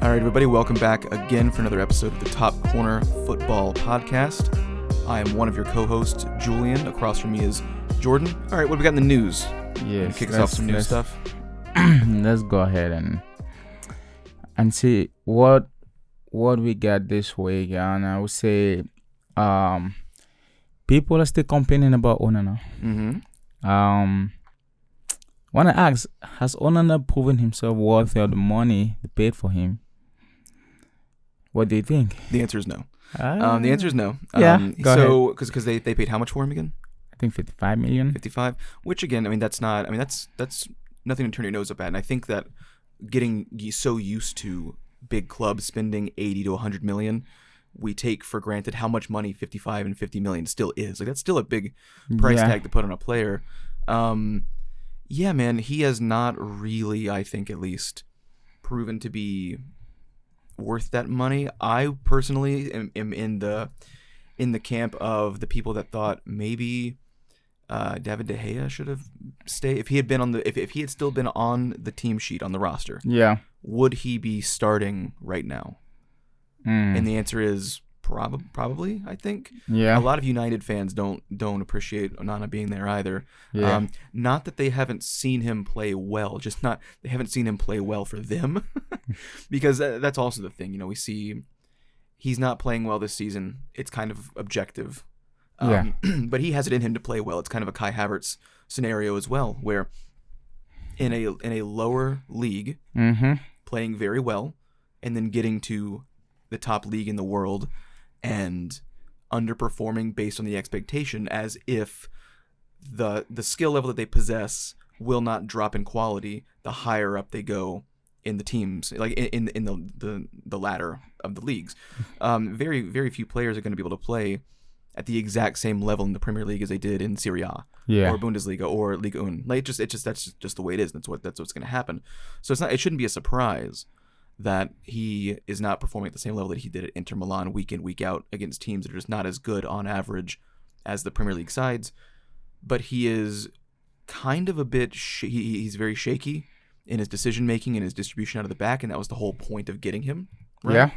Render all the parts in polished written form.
All right, everybody, welcome back again for another episode of the Top Corner Football Podcast. I am one of your co-hosts, Julian. Across from me is Jordan. All right, what do we got in the news? Yes, kick us off some new stuff. Let's go ahead and see what we got this week. And I would say, people are still complaining about Onana. Want to ask, has Onana proven himself worthy of the money they paid for him? What do you think? The answer is no. The answer is no. Go ahead. Because they paid how much for him again? I think 55 million. 55, which again, that's nothing to turn your nose up at. And I think that getting so used to big clubs spending 80 to 100 million, we take for granted how much money 55 and 50 million still is. Like, that's still a big price tag to put on a player. Yeah, man, he has not really, I think at least, proven to be worth that money. I personally am in the camp of the people that thought maybe David De Gea should have stayed. If he had been if he had still been on the team sheet on the roster, would he be starting right now? And the answer is probably. I think a lot of United fans don't appreciate Onana being there either. Not that they haven't seen him play well, they haven't seen him play well for them. Because that's also the thing. We see he's not playing well this season. It's kind of objective. But he has it in him to play well. It's kind of a Kai Havertz scenario as well, where in a lower league, playing very well, and then getting to the top league in the world and underperforming based on the expectation, as if the skill level that they possess will not drop in quality the higher up they go in the teams, like in the ladder of the leagues. Very, very few players are going to be able to play at the exact same level in the Premier League as they did in Serie A or Bundesliga or Liga 1. Like, that's just the way it is. That's what's going to happen. So it shouldn't be a surprise that he is not performing at the same level that he did at Inter Milan week in, week out against teams that are just not as good on average as the Premier League sides. But he is kind of a bit he's very shaky in his decision making and his distribution out of the back, and that was the whole point of getting him, right?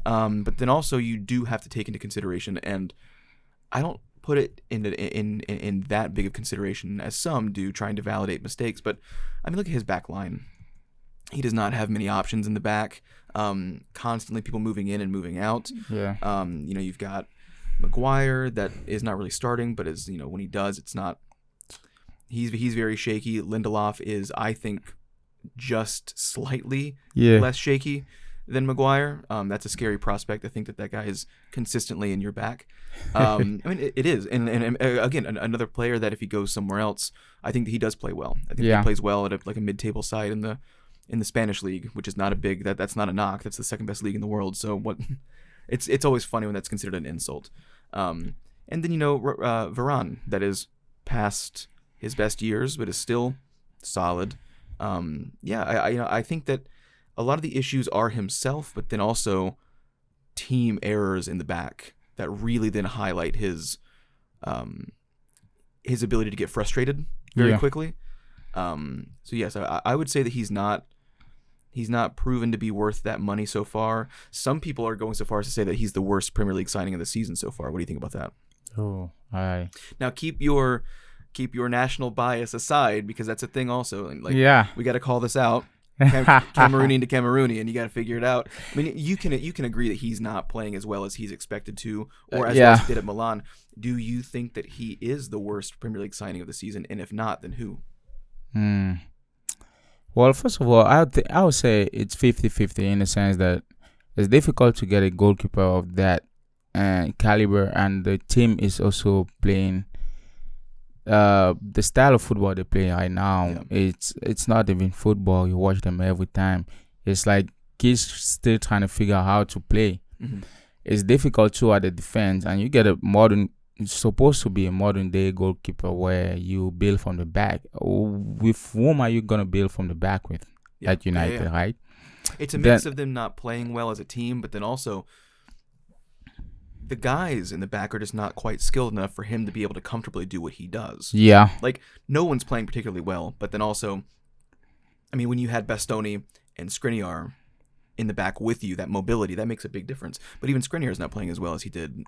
But then also you do have to take into consideration, and I don't put it in that big of consideration as some do, trying to validate mistakes, but look at his back line. He does not have many options in the back. Constantly people moving in and moving out. You've got Maguire that is not really starting, but is when he does, it's not. He's very shaky. Lindelof is, I think, just slightly less shaky than Maguire. That's a scary prospect. I think that guy is consistently in your back. It is. And again, another player that if he goes somewhere else, I think that he does play well. I think he plays well at a mid-table side in the Spanish league, which is not a big, that's not a knock. That's the second best league in the world. So it's always funny when that's considered an insult. And then Varane, that is past his best years, but is still solid. I think that a lot of the issues are himself, but then also team errors in the back that really then highlight his ability to get frustrated very quickly. So yes, I would say that he's not proven to be worth that money so far. Some people are going so far as to say that he's the worst Premier League signing of the season so far. What do you think about that? Now keep your national bias aside, because that's a thing also. We got to call this out. Cameroonian to Cameroonian, you got to figure it out. You can agree that he's not playing as well as he's expected to, or as well as he did at Milan. Do you think that he is the worst Premier League signing of the season? And if not, then who? Well, first of all, I would say it's 50-50 in the sense that it's difficult to get a goalkeeper of that caliber, and the team is also playing the style of football they play right now. It's not even football. You watch them every time. It's like kids still trying to figure out how to play. It's difficult too at the defense, and you get it's supposed to be a modern day goalkeeper where you build from the back. With whom are you gonna build from the back with at United, right? It's a mix of them not playing well as a team, but then also the guys in the back are just not quite skilled enough for him to be able to comfortably do what he does. Like, no one's playing particularly well, but then also, when you had Bastoni and Skriniar, in the back with you, that mobility, that makes a big difference. But even Skriniar is not playing as well as he did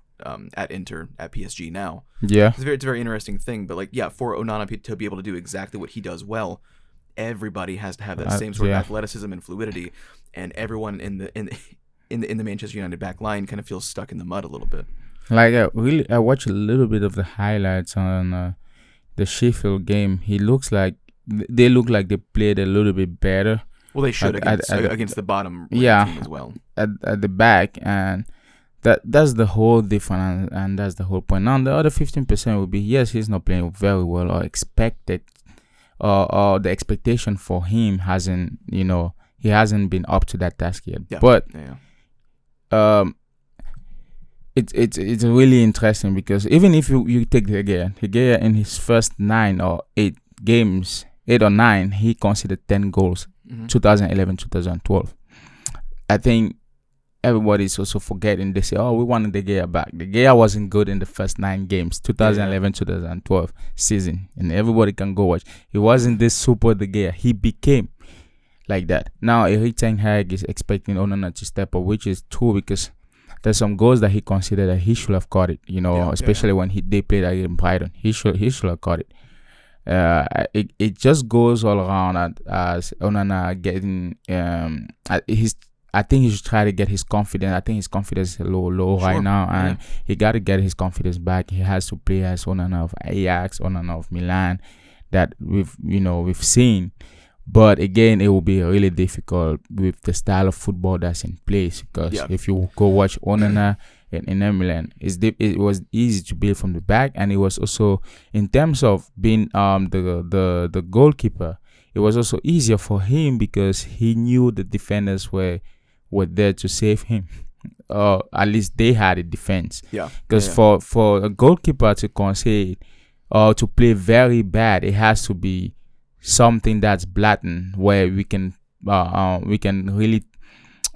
at Inter, at PSG now. Yeah. It's a very interesting thing. But for Onana to be able to do exactly what he does well, everybody has to have that same sort of athleticism and fluidity, and everyone in the Manchester United back line kind of feels stuck in the mud a little bit. Like I watched a little bit of the highlights on the Sheffield game. They look like they played a little bit better. Well, they should against the bottom team as well at the back, and that's the whole difference, and that's the whole point. Now the other 15% would be, yes, he's not playing very well or expected, or the expectation for him hasn't, he hasn't been up to that task yet. Yeah. But yeah. It's really interesting because even if you take De Gea in his first 9 or 8 games, 8 or 9, he conceded 10 goals. 2011, 2012. I think everybody's also forgetting. They say, "Oh, we wanted De Gea back." De Gea wasn't good in the first 9 games, 2011, 2012 season, and everybody can go watch. He wasn't this super De Gea. He became like that. Now, Erik ten Hag is expecting Onana to step up, which is true because there's some goals that he considered that he should have caught it. Especially when they played against Brighton, he should have caught it. It just goes all around as Onana getting I think he should try to get his confidence. I think his confidence is low right now, and he got to get his confidence back. He has to play as Onana of Ajax, Onana of Milan, that we've seen. But again, it will be really difficult with the style of football that's in place, because if you go watch Onana in Milan, it was easy to build from the back, and it was also, in terms of being the goalkeeper, it was also easier for him because he knew the defenders were there to save him. At least they had a defense. Because for a goalkeeper to concede or to play very bad, it has to be something that's blatant, where we can really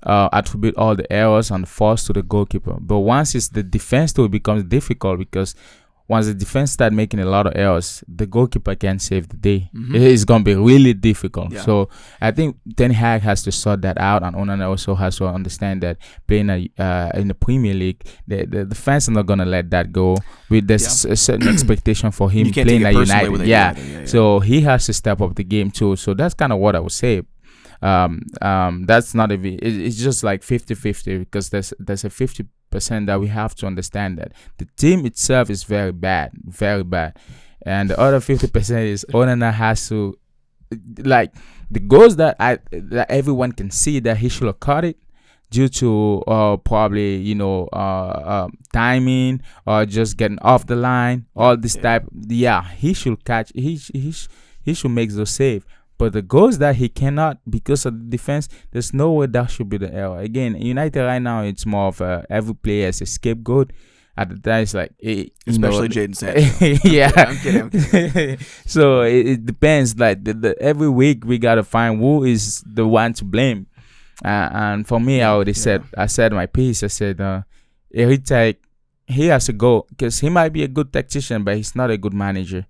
attribute all the errors and faults to the goalkeeper. But once it's the defense, it becomes difficult, because once the defense start making a lot of errors, the goalkeeper can't save the day. It's gonna be really difficult. So I think Ten Hag has to sort that out, and Onana also has to understand that playing in the Premier League, the fans are not gonna let that go. With this a certain expectation for him playing at United. So he has to step up the game too. So that's kind of what I would say. That's not it's just like 50-50, because there's a 50% that we have to understand that the team itself is very bad, and the other 50% is Onana has to, like, the goals that everyone can see that he should have caught it due to probably timing or just getting off the line, all this type. He should catch. He should make those save. But the goals that he cannot, because of the defense, there's no way that should be the error. Again, United right now, it's more of every player as a scapegoat. At the time, it's like, especially Jadon Sancho. I'm kidding. So it depends. Like every week, we gotta find who is the one to blame. And for me, I already said my piece. I said, Erik, he has to go, because he might be a good tactician, but he's not a good manager.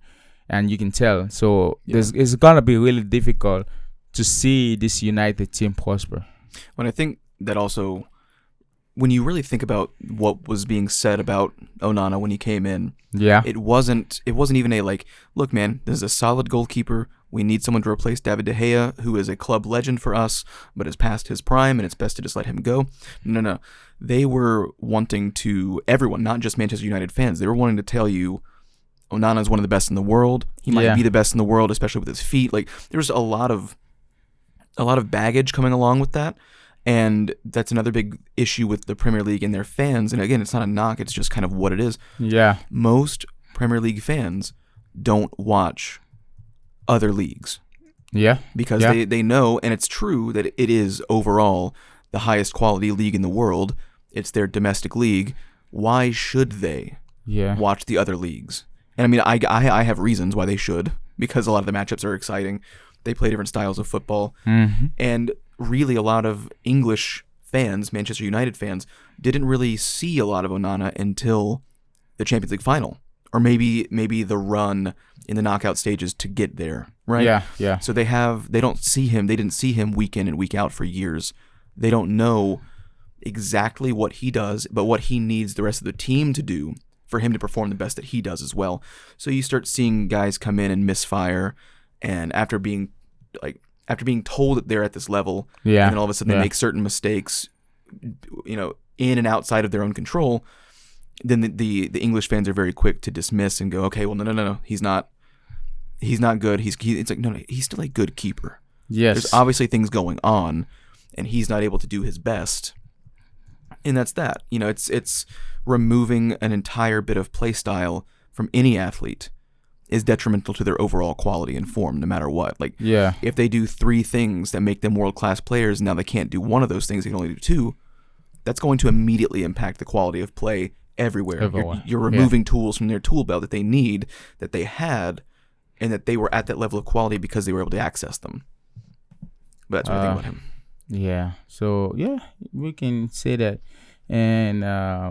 And you can tell. So it's gonna be really difficult to see this United team prosper. When I think that also, when you really think about what was being said about Onana when he came in, it wasn't even a like, look, man, this is a solid goalkeeper. We need someone to replace David De Gea, who is a club legend for us, but is past his prime, and it's best to just let him go. No. They were wanting to, everyone, not just Manchester United fans, they were wanting to tell you, Onana is one of the best in the world. He might be the best in the world, especially with his feet. Like, there's a lot of baggage coming along with that, and that's another big issue with the Premier League and their fans. And again, it's not a knock; it's just kind of what it is. Most Premier League fans don't watch other leagues. Because they know, and it's true, that it is overall the highest quality league in the world. It's their domestic league. Why should they watch the other leagues? And I mean, I have reasons why they should, because a lot of the matchups are exciting. They play different styles of football. And really a lot of English fans, Manchester United fans, didn't really see a lot of Onana until the Champions League final. Or maybe the run in the knockout stages to get there, right? Yeah. So they didn't see him week in and week out for years. They don't know exactly what he does, but what he needs the rest of the team to do for him to perform the best that he does as well. So you start seeing guys come in and misfire, and after being told that they're at this level, and then all of a sudden they make certain mistakes, in and outside of their own control, then the English fans are very quick to dismiss and go, okay, well, no, he's not good. It's like, no, he's still a good keeper. Yes. There's obviously things going on, and he's not able to do his best. And that's that. It's removing an entire bit of play style from any athlete is detrimental to their overall quality and form, no matter what. Like, if they do 3 things that make them world-class players, and now they can't do one of those things, they can only do 2, that's going to immediately impact the quality of play everywhere. You're removing tools from their tool belt that they need, that they had, and that they were at that level of quality because they were able to access them. But that's what I think about him. Yeah. So, we can say that. And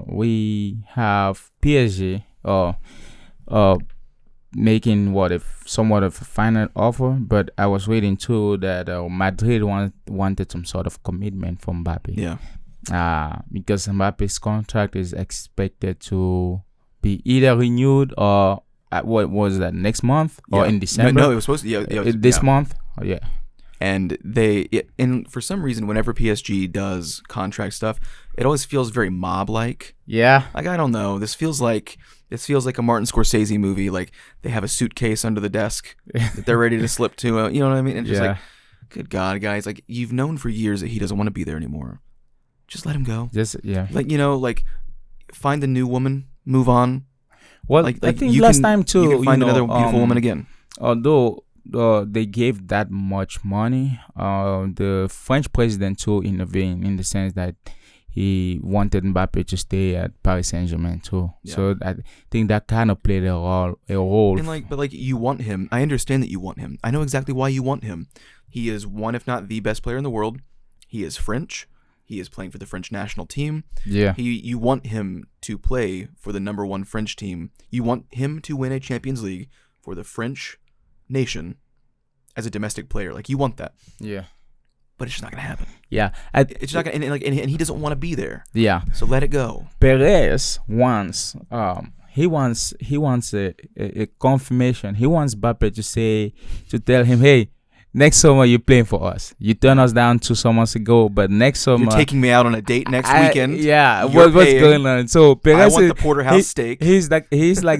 we have PSG making somewhat of a final offer, but I was waiting too that Madrid wanted some sort of commitment from Mbappe. Yeah. Because Mbappe's contract is expected to be either renewed or what was that, next month or in December? No, it was supposed to. This month. And and for some reason, whenever PSG does contract stuff, it always feels very mob-like. Yeah. Like, I don't know. This feels like a Martin Scorsese movie. Like, they have a suitcase under the desk that they're ready to slip to. You know what I mean? And just like, good God, guys. Like, you've known for years that he doesn't want to be there anymore. Just let him go. Like, find a new woman, move on. Well, I think last time too, you can find another beautiful woman again. Although they gave that much money, the French president too intervened in the sense that he wanted Mbappe to stay at Paris Saint-Germain too. Yeah. So I think that kind of played a role. But you want him. I understand that you want him. I know exactly why you want him. He is one, if not the best player in the world. He is French. He is playing for the French national team. Yeah. You want him to play for the number 1 French team. You want him to win a Champions League for the French nation as a domestic player. Like, you want that. Yeah. But it's just not going to happen. Yeah. It's not going to, and he doesn't want to be there. Yeah. So let it go. Perez wants he wants a confirmation. He wants Mbappe to tell him, hey, next summer you're playing for us. You turned us down 2 summers ago, but next summer you're taking me out on a date next weekend. Yeah, what's going on? So Perez, I want the porterhouse steak. He's like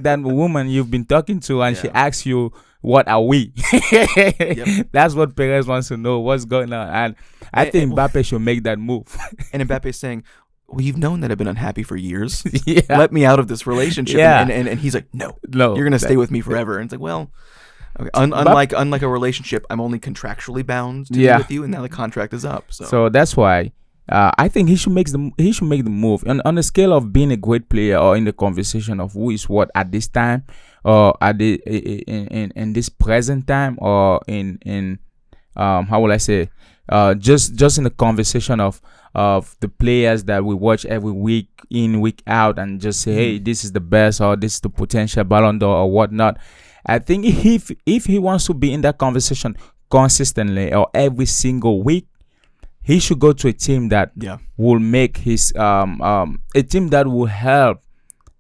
that woman you've been talking to, and she asks you, "What are we?" Yep. That's what Perez wants to know. What's going on? And I think Mbappe should make that move. And Mbappe's saying, well, you've known that I've been unhappy for years. Let me out of this relationship. Yeah. And he's like, no, you're going to stay with me forever. And it's like, well, okay. Unlike a relationship, I'm only contractually bound to be with you, and now the contract is up. So that's why I think he should make the move. On the scale of being a great player, or in the conversation of who is what at this time, or at the in this present time, or in how will I say, just in the conversation of the players that we watch every week in, week out, and just say, hey, this is the best, or this is the potential Ballon d'Or or whatnot. I think if he wants to be in that conversation consistently or every single week, he should go to a team that will make his a team that will help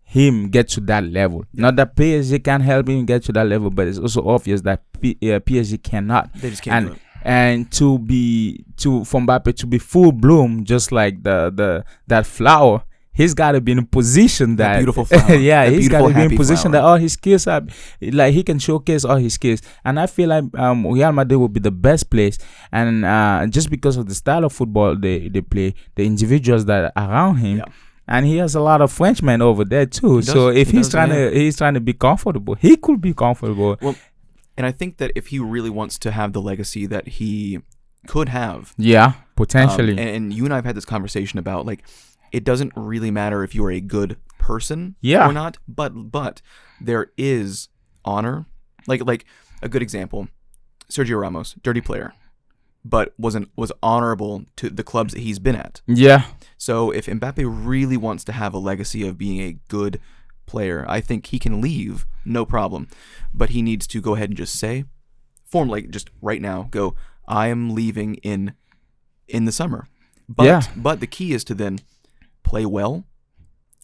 him get to that level. Not that PSG can help him get to that level, but it's also obvious that PSG cannot. They just can't do it. And for Mbappe to be full bloom, just like that flower, he's got to be in a position that beautiful flower. He's got to be in a position flower. that all his skills are, like, he can showcase all his skills. And I feel like Real Madrid will be the best place, and just because of the style of football they play, the individuals that are around him. And he has a lot of Frenchmen over there too. So if he's trying to be comfortable, he could be comfortable. Well, and I think that if he really wants to have the legacy that he could have, potentially. And you and I have had this conversation about, like, it doesn't really matter if you're a good person or not, but there is honor. Like a good example, Sergio Ramos, dirty player, but was honorable to the clubs that he's been at. Yeah. So if Mbappe really wants to have a legacy of being a good player, I think he can leave, no problem. But he needs to go ahead and just just right now, go, I am leaving in the summer. But the key is to then play well,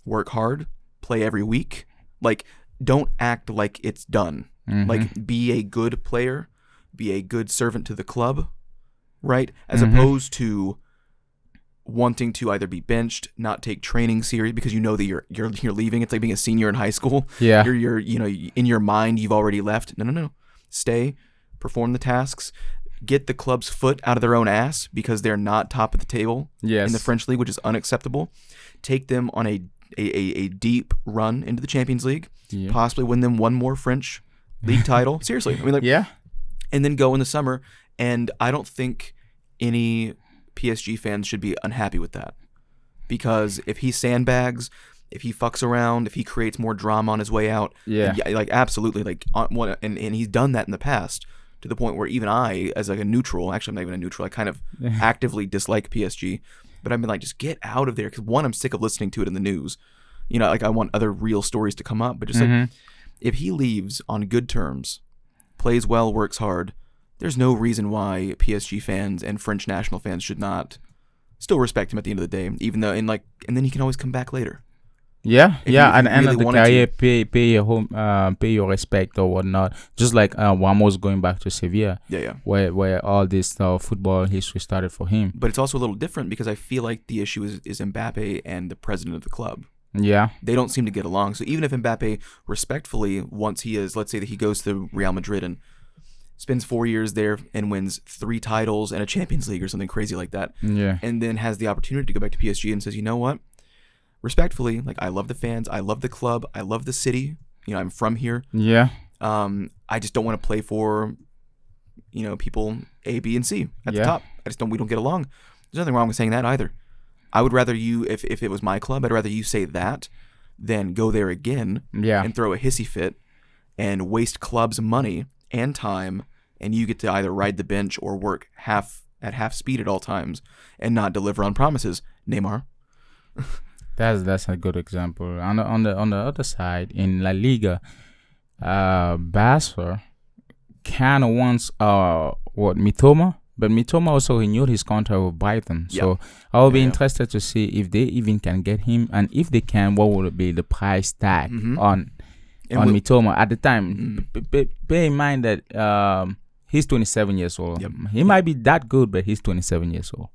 work hard, play every week. Like, don't act like it's done. Mm-hmm. Like, be a good player, be a good servant to the club, right? As Mm-hmm. opposed to wanting to either be benched, not take training serious because you know that you're leaving. It's like being a senior in high school. Yeah. You're in your mind you've already left. No. Stay, perform the tasks, get the club's foot out of their own ass because they're not top of the table in the French league, which is unacceptable. Take them on a deep run into the Champions League, possibly win them one more French league title. Seriously. I mean, like, and then go in the summer. And I don't think any PSG fans should be unhappy with that, because if he sandbags, if he fucks around, if he creates more drama on his way out, like, absolutely, like, and he's done that in the past to the point where even I, as like a neutral, actually I'm not even a neutral, I kind of actively dislike PSG, but I've been like, just get out of there, because one, I'm sick of listening to it in the news, like, I want other real stories to come up, but just like, if he leaves on good terms, plays well, works hard, there's no reason why PSG fans and French national fans should not still respect him at the end of the day, even though, and then he can always come back later. At the end really of the wanted career, pay your home, pay your respect or whatnot. Just like Ramos going back to Sevilla, where all this football history started for him. But it's also a little different because I feel like the issue is Mbappe and the president of the club. Yeah, they don't seem to get along. So even if Mbappe respectfully, once he is, let's say that he goes to Real Madrid and spends 4 years there and wins 3 titles and a Champions League or something crazy like that, and then has the opportunity to go back to PSG and says, you know what, respectfully, like, I love the fans, I love the club, I love the city, I'm from here, I just don't want to play for people A, B, and C at the top. We don't get along. There's nothing wrong with saying that either. I would rather you, if it was my club, I'd rather you say that than go there again and throw a hissy fit and waste club's money and time, and you get to either ride the bench or work at half speed at all times and not deliver on promises. Neymar. That's a good example. On the other side, in La Liga, Barca kind of wants Mitoma, but Mitoma also renewed his contract with Brighton. So I will be interested to see if they even can get him, and if they can, what would be the price tag on Mitoma at the time. Bear in mind that he's 27 years old. He might be that good, but he's 27 years old.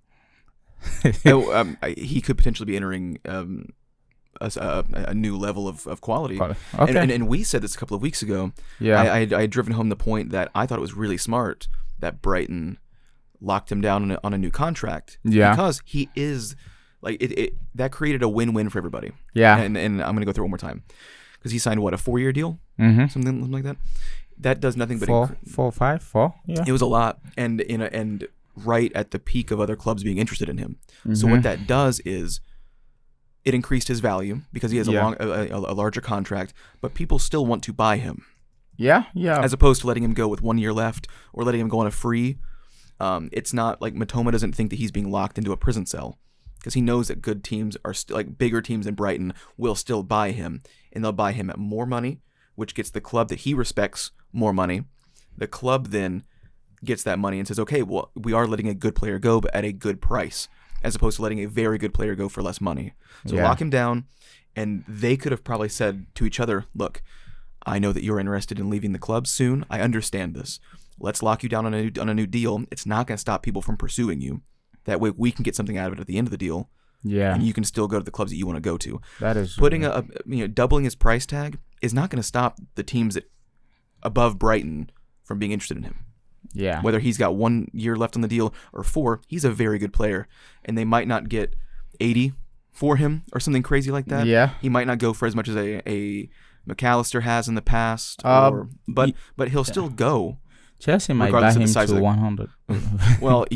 He could potentially be entering a new level of quality. Okay. And we said this a couple of weeks ago. I had driven home the point that I thought it was really smart that Brighton locked him down on a new contract. Because he is, like, it that created a win-win for everybody. And I'm going to go through it one more time. Because he signed, what, a 4-year deal? Something like that? That does nothing but... 4? Yeah. It was a lot. And right at the peak of other clubs being interested in him. So what that does is it increased his value because he has a larger contract, but people still want to buy him. As opposed to letting him go with 1 year left or letting him go on a free. It's not like Mitoma doesn't think that he's being locked into a prison cell, because he knows that good teams are still, like, bigger teams than Brighton will still buy him, and they'll buy him at more money, which gets the club that he respects more money. The club then gets that money and says, okay, well, we are letting a good player go, but at a good price, as opposed to letting a very good player go for less money. So lock him down, and they could have probably said to each other, look, I know that you're interested in leaving the club soon. I understand this. Let's lock you down on a new deal. It's not going to stop people from pursuing you. That way we can get something out of it at the end of the deal. And you can still go to the clubs that you want to go to. That is putting doubling his price tag is not going to stop the teams that above Brighton from being interested in him. Whether he's got 1 year left on the deal or 4, he's a very good player, and they might not get 80 for him or something crazy like that. He might not go for as much as a McAllister has in the past, but he'll still go. Chelsea might buy him to 100. Well,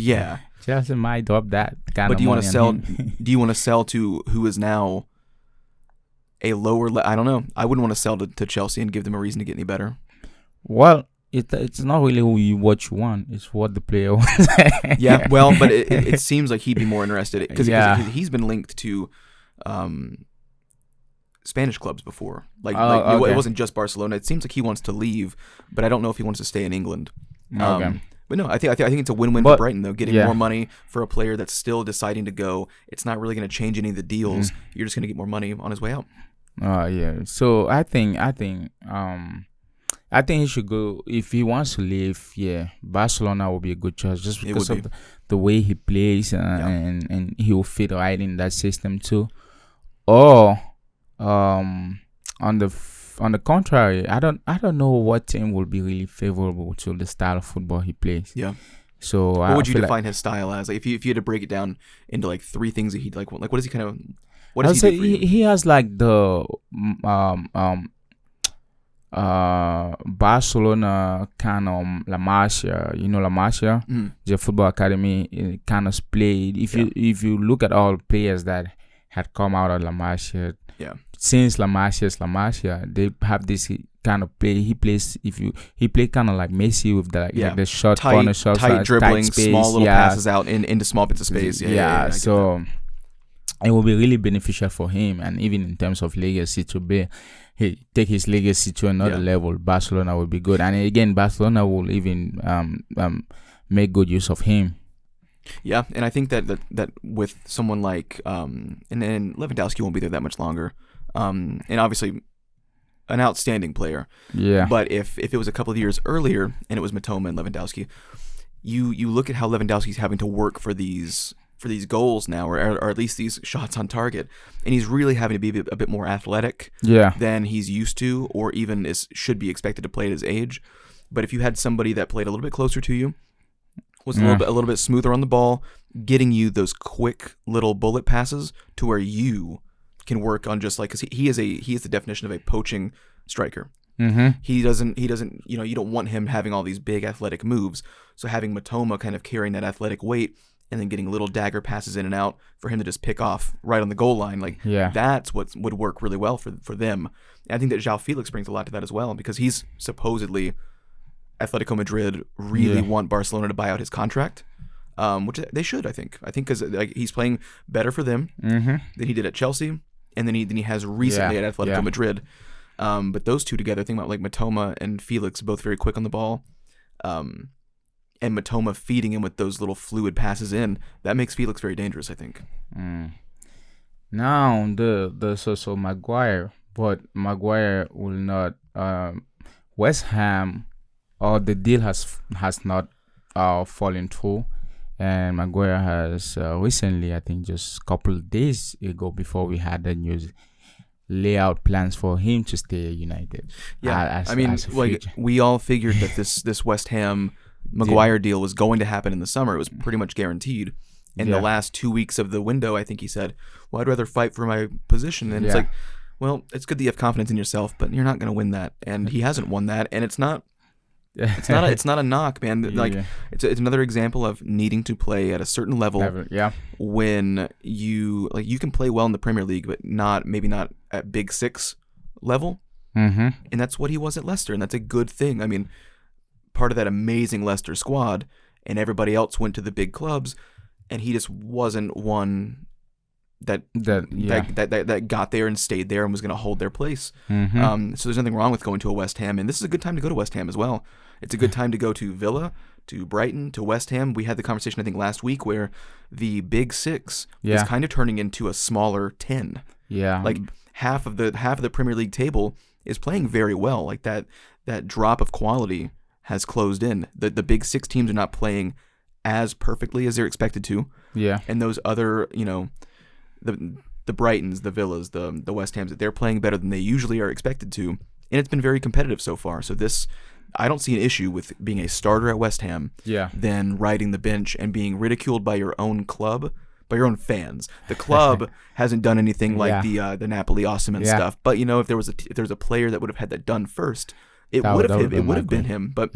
Chelsea might drop that kind but of do you want money to sell? on him. Do you want to sell to who is now a lower? I don't know. I wouldn't want to sell to Chelsea and give them a reason to get any better. Well, it's not really what you want. It's what the player wants. Well, but it seems like he'd be more interested because he's been linked to Spanish clubs before. It wasn't just Barcelona. It seems like he wants to leave, but I don't know if he wants to stay in England. But But no, I think it's a win-win for But Brighton though. Getting yeah. more money for a player that's still deciding to go. It's not really going to change any of the deals. Mm. You're just going to get more money on his way out. Yeah. So I think he should go if he wants to leave. Yeah, Barcelona will be a good choice just It because would of be. the way he plays, Yeah. and he will fit right in that system too. Or on the contrary, I don't know what team will be really favorable to the style of football he plays. Yeah. So What I would you feel like define his style as? Like, if you had to break it down into like three things that he'd like what does he kind of what I does would he say do for you? he has like the Barcelona kind of La Masia, La Masia, Mm. the football academy kind of played. If you look at all players that had come out of La Masia, Yeah. since La Masia, they have this kind of play. He play kind of like Messi with like the short corner shots, Tight dribbling, tight space, small little passes out into small bits of space. Yeah. I get that. So it will be really beneficial for him, and even in terms of legacy to be, he take his legacy to another level. Barcelona will be good, and again, Barcelona will even make good use of him. Yeah, and I think that with someone like and Lewandowski won't be there that much longer, and obviously an outstanding player. Yeah. But if it was a couple of years earlier and it was Matoma and Lewandowski, you look at how Lewandowski's having to work for these goals now, or at least these shots on target, and he's really having to be a bit more athletic than he's used to, or even should be expected to play at his age. But if you had somebody that played a little bit closer to you, was a little bit smoother on the ball, getting you those quick little bullet passes to where you can work on just like, because he is the definition of a poaching striker. Mm-hmm. He doesn't you don't want him having all these big athletic moves. So having Matoma kind of carrying that athletic weight and then getting little dagger passes in and out for him to just pick off right on the goal line, like that's what would work really well for them. And I think that João Felix brings a lot to that as well, because he's supposedly Atletico Madrid really want Barcelona to buy out his contract, which they should, I think, because he's playing better for them than he did at Chelsea, and then he has recently at Atletico Madrid. But those two together, think about like Matoma and Felix, both very quick on the ball, and Matoma feeding him with those little fluid passes in, that makes Felix very dangerous, I think. Now so Maguire, but Maguire will not. West Ham, or the deal has not fallen through, and Maguire has recently, I think just a couple of days ago, before we had the news, lay out plans for him to stay at United. Yeah, we all figured that this West Ham Maguire deal was going to happen in the summer. It was pretty much guaranteed. In the last 2 weeks of the window, I think he said, well, I'd rather fight for my position. And it's like, well, it's good that you have confidence in yourself, but you're not going to win that. And he hasn't won that. And it's not a knock, man. Like it's another example of needing to play at a certain level. When you can play well in the Premier League, but maybe not at Big Six level. Mm-hmm. And that's what he was at Leicester, and that's a good thing. I mean, part of that amazing Leicester squad, and everybody else went to the big clubs, and he just wasn't one that got there and stayed there and was going to hold their place. Mm-hmm. So there's nothing wrong with going to a West Ham, and this is a good time to go to West Ham as well. It's a good time to go to Villa, to Brighton, to West Ham. We had the conversation, I think, last week where the Big Six is kind of turning into a smaller 10. Yeah, like half of the Premier League table is playing very well. Like that drop of quality has closed in. The Big Six teams are not playing as perfectly as they're expected to. Yeah, and those other, the Brightons, the Villas, the West Hams, they're playing better than they usually are expected to, and it's been very competitive so far. So I don't see an issue with being a starter at West Ham than riding the bench and being ridiculed by your own club, by your own fans. The club hasn't done anything like the Napoli Osimhen stuff, but if there was a player that would have had that done first, it would have been him. But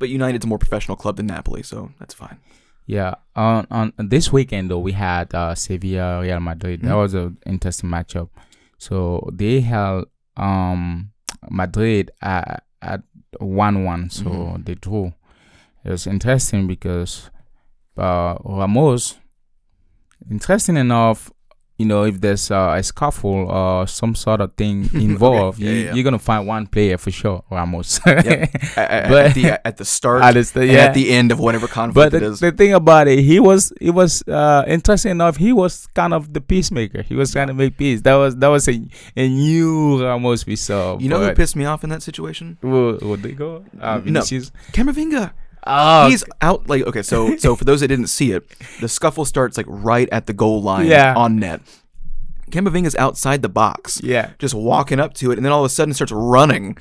United's a more professional club than Napoli, so that's fine. Yeah, on this weekend though, we had Sevilla Real Madrid. Mm-hmm. That was an interesting matchup. So they held Madrid at 1-1, so they drew. It was interesting because Ramos, interesting enough, if there's a scuffle or some sort of thing involved, you're gonna find one player for sure, Ramos. Yep. But at the start, and at the end of whatever conflict it is. The thing about it, it was interesting enough. He was kind of the peacemaker. He was trying to make peace. That was a new Ramos we saw. You know who pissed me off in that situation? Would they go? No, Camavinga. Oh, he's out. Like, okay, so for those that didn't see it, the scuffle starts like right at the goal line on net. Camavinga's outside the box, just walking up to it, and then all of a sudden starts running,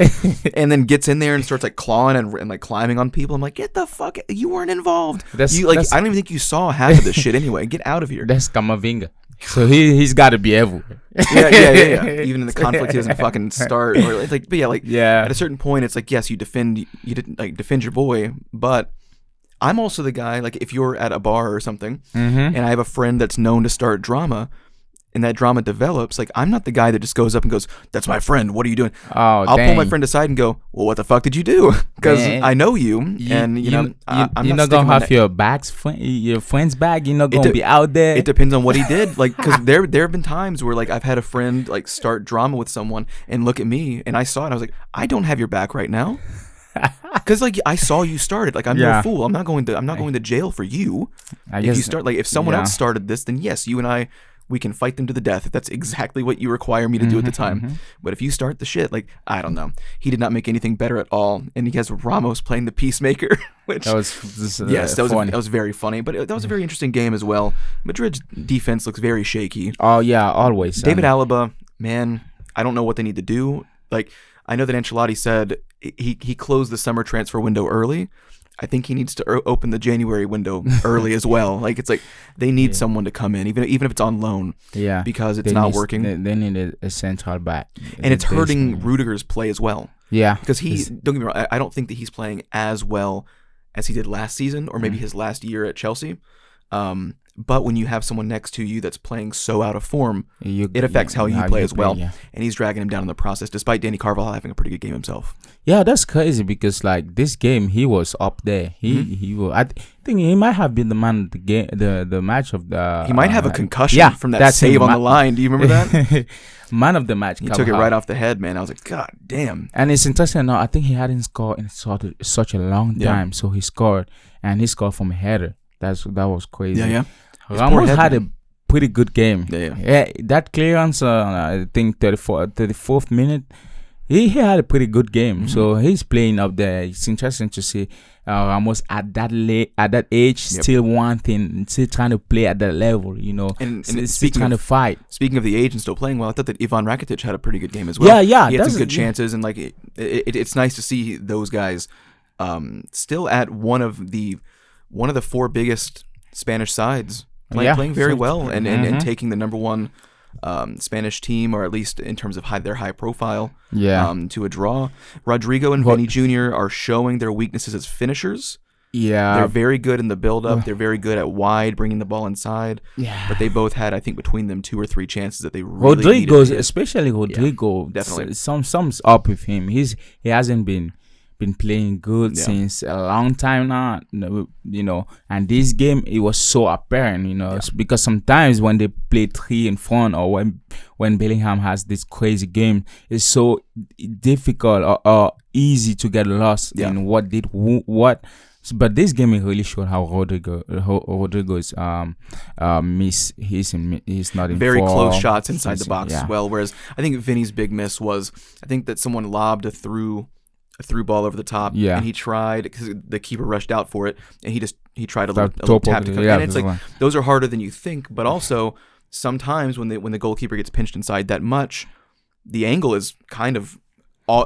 and then gets in there and starts like clawing and like climbing on people. I'm like, get the fuck! You weren't involved. I don't even think you saw half of this shit anyway. Get out of here. That's Camavinga. So he's got to be everywhere. Yeah. Even in the conflict, he doesn't fucking start. Or at a certain point, it's like, yes, you defend your boy, but I'm also the guy. Like, if you're at a bar or something, and I have a friend that's known to start drama, and that drama develops, like, I'm not the guy that just goes up and goes, "That's my friend. What are you doing?" I'll pull my friend aside and go, "Well, what the fuck did you do?" Because I know you, and I'm not gonna have your friend's bag. You're not gonna be out there. It depends on what he did. Like, because there have been times where like I've had a friend like start drama with someone and look at me, and I saw it. I was like, I don't have your back right now. Because like I saw you started. Like, I'm no fool. I'm not going to jail for you. If you start, like, if someone else started this, then yes, you and I, we can fight them to the death if that's exactly what you require me to do at the time. But if you start the shit, like, I don't know. He did not make anything better at all. And he has Ramos playing the peacemaker, which that was very funny. But that was a very interesting game as well. Madrid's defense looks very shaky. Oh yeah, always. David Alaba, man, I don't know what they need to do. Like, I know that Ancelotti said he closed the summer transfer window early. I think he needs to open the January window early as well. Like, it's like they need someone to come in, even if it's on loan. Yeah, because it's not working. They need a central back, and it's hurting Rudiger's play as well. Yeah, because don't get me wrong, I don't think that he's playing as well as he did last season or maybe his last year at Chelsea. But when you have someone next to you that's playing so out of form, it affects how you play as well. Yeah. And he's dragging him down in the process, despite Danny Carvajal having a pretty good game himself. Yeah, that's crazy because like this game, he was up there. He was. I think he might have been the man of the game, the match of the. He might have a concussion from that save on the line. Do you remember that? Man of the match. He took it right off the head, man. I was like, God damn. And it's interesting now. I think he hadn't scored in such a long time, so he scored, and he scored from a header. That was crazy. Yeah. Ramos had a pretty good game. Yeah. That clearance, I think 34th minute, he had a pretty good game. So he's playing up there. It's interesting to see Ramos at that age still wanting, still trying to play at that level. And still trying to fight. Speaking of the age and still playing well, I thought that Ivan Rakitic had a pretty good game as well. Yeah. He had some good chances, and like it's nice to see those guys still at one of the four biggest Spanish sides. Playing very well and taking the number one Spanish team, or at least in terms of their high profile, to a draw. Rodrigo and Vinny Jr. are showing their weaknesses as finishers. Yeah, they're very good in the build-up. They're very good at wide, bringing the ball inside. Yeah, but they both had, I think, between them 2 or 3 chances that they really needed. Especially Rodrigo, definitely. Something's up with him. He hasn't been playing good since a long time now, and this game, it was so apparent, because sometimes when they play 3 in front, or when Bellingham has this crazy game, it's so difficult or easy to get lost in what did what. But this game, it really showed how Rodrigo is he's not in very close shots inside the box as well. Whereas I think Vinny's big miss was, I think that someone lobbed a through ball over the top, and he tried, because the keeper rushed out for it, and he tried a little tap to come in. And it's like, those are harder than you think, but also sometimes when the goalkeeper gets pinched inside that much, the angle is kind of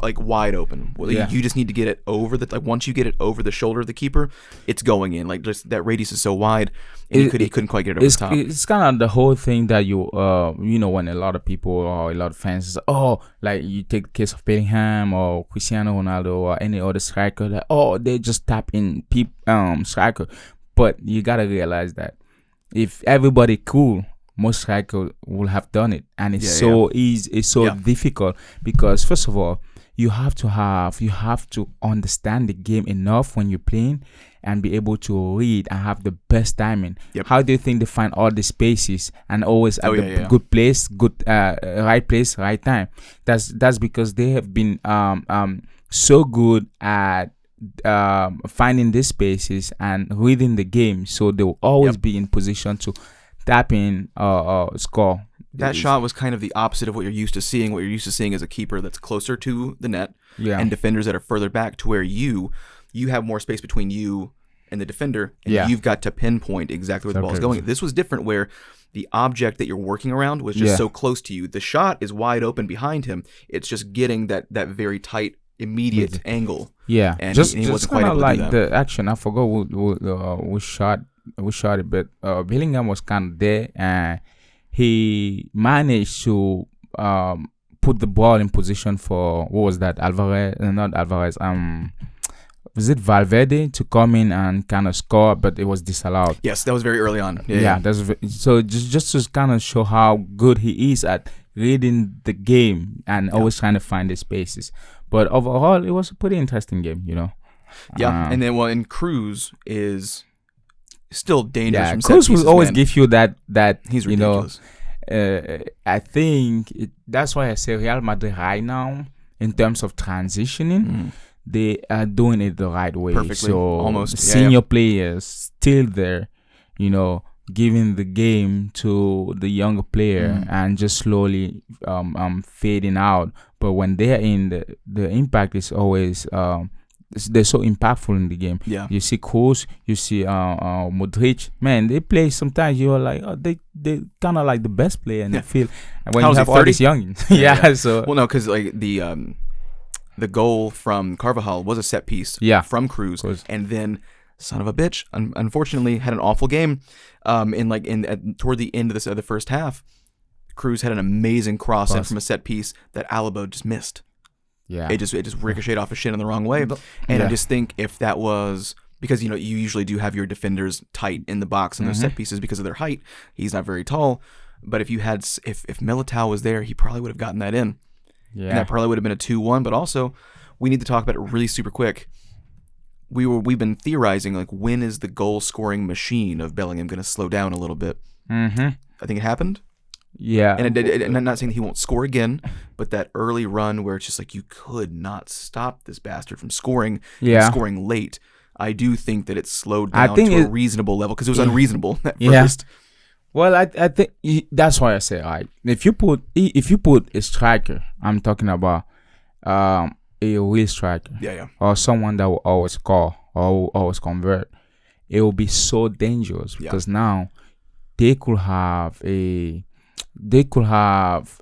like wide open. You just need to get it over once you get it over the shoulder of the keeper, it's going in. Like, just that radius is so wide, and he couldn't quite get it over the top. It's kind of the whole thing that when a lot of people or a lot of fans, like you take the case of Bellingham or Cristiano Ronaldo or any other striker, that they just tap in striker. But you gotta realize that if everybody cool, most strikers will have done it, and it's so easy. It's so difficult because, first of all, you have to understand the game enough when you're playing and be able to read and have the best timing. Yep. How do you think they find all the spaces and always at the good place, right place, right time? That's because they have been so good at finding these spaces and reading the game, so they'll always be in position to tap in score. That shot was kind of the opposite of what you're used to seeing. What you're used to seeing is a keeper that's closer to the net and defenders that are further back, to where you have more space between you and the defender, and you've got to pinpoint exactly where the ball is going. This was different, where the object that you're working around was just so close to you. The shot is wide open behind him. It's just getting that very tight, immediate angle. Yeah, and just he wasn't kind quite of able to do like that. the action. I forgot who shot it, but Bellingham was kind of there, and he managed to put the ball in position for, what was that, not Alvarez, was it Valverde, to come in and kind of score, but it was disallowed. Yes, that was very early on. So just to kind of show how good he is at reading the game and always trying to find the spaces. But overall, it was a pretty interesting game, you know. Yeah, and then and Cruz is still dangerous. From Cruz set pieces, will always man. give you that He's you know. ridiculous. I think that's why I say Real Madrid right now, in terms of transitioning, they are doing it the right way. Perfectly, So almost. senior players still there, you know, giving the game to the younger player and just slowly fading out. But when they're in, the impact is always they're so impactful in the game. Yeah. You see Kroos, you see Modric. Man, they play sometimes you're like, oh, they kind of like the best player in the field. And when How you is he, have all 30? these youngins. So Well, no, because like the goal from Carvajal was a set piece from Cruz, and then son of a bitch, unfortunately, had an awful game. Toward the end of the first half, Cruz had an amazing cross in from a set piece that Alaba just missed. Yeah, it just ricocheted off his shin in the wrong way. And I just think if that was, because you usually do have your defenders tight in the box and those set pieces because of their height. He's not very tall, but if Militao was there, he probably would have gotten that in. Yeah, and that probably would have been a 2-1. But also, we need to talk about it really super quick. We've been theorizing, like, when is the goal scoring machine of Bellingham going to slow down a little bit? I think it happened. Yeah, and I'm not saying that he won't score again, but that early run where it's just like you could not stop this bastard from scoring, and scoring late. I do think that it slowed down to a reasonable level, because it was unreasonable at first. Well, I think that's why I say, right, if you put a striker, I'm talking about a real striker, or someone that will always score or will always convert, it will be so dangerous, because now they could have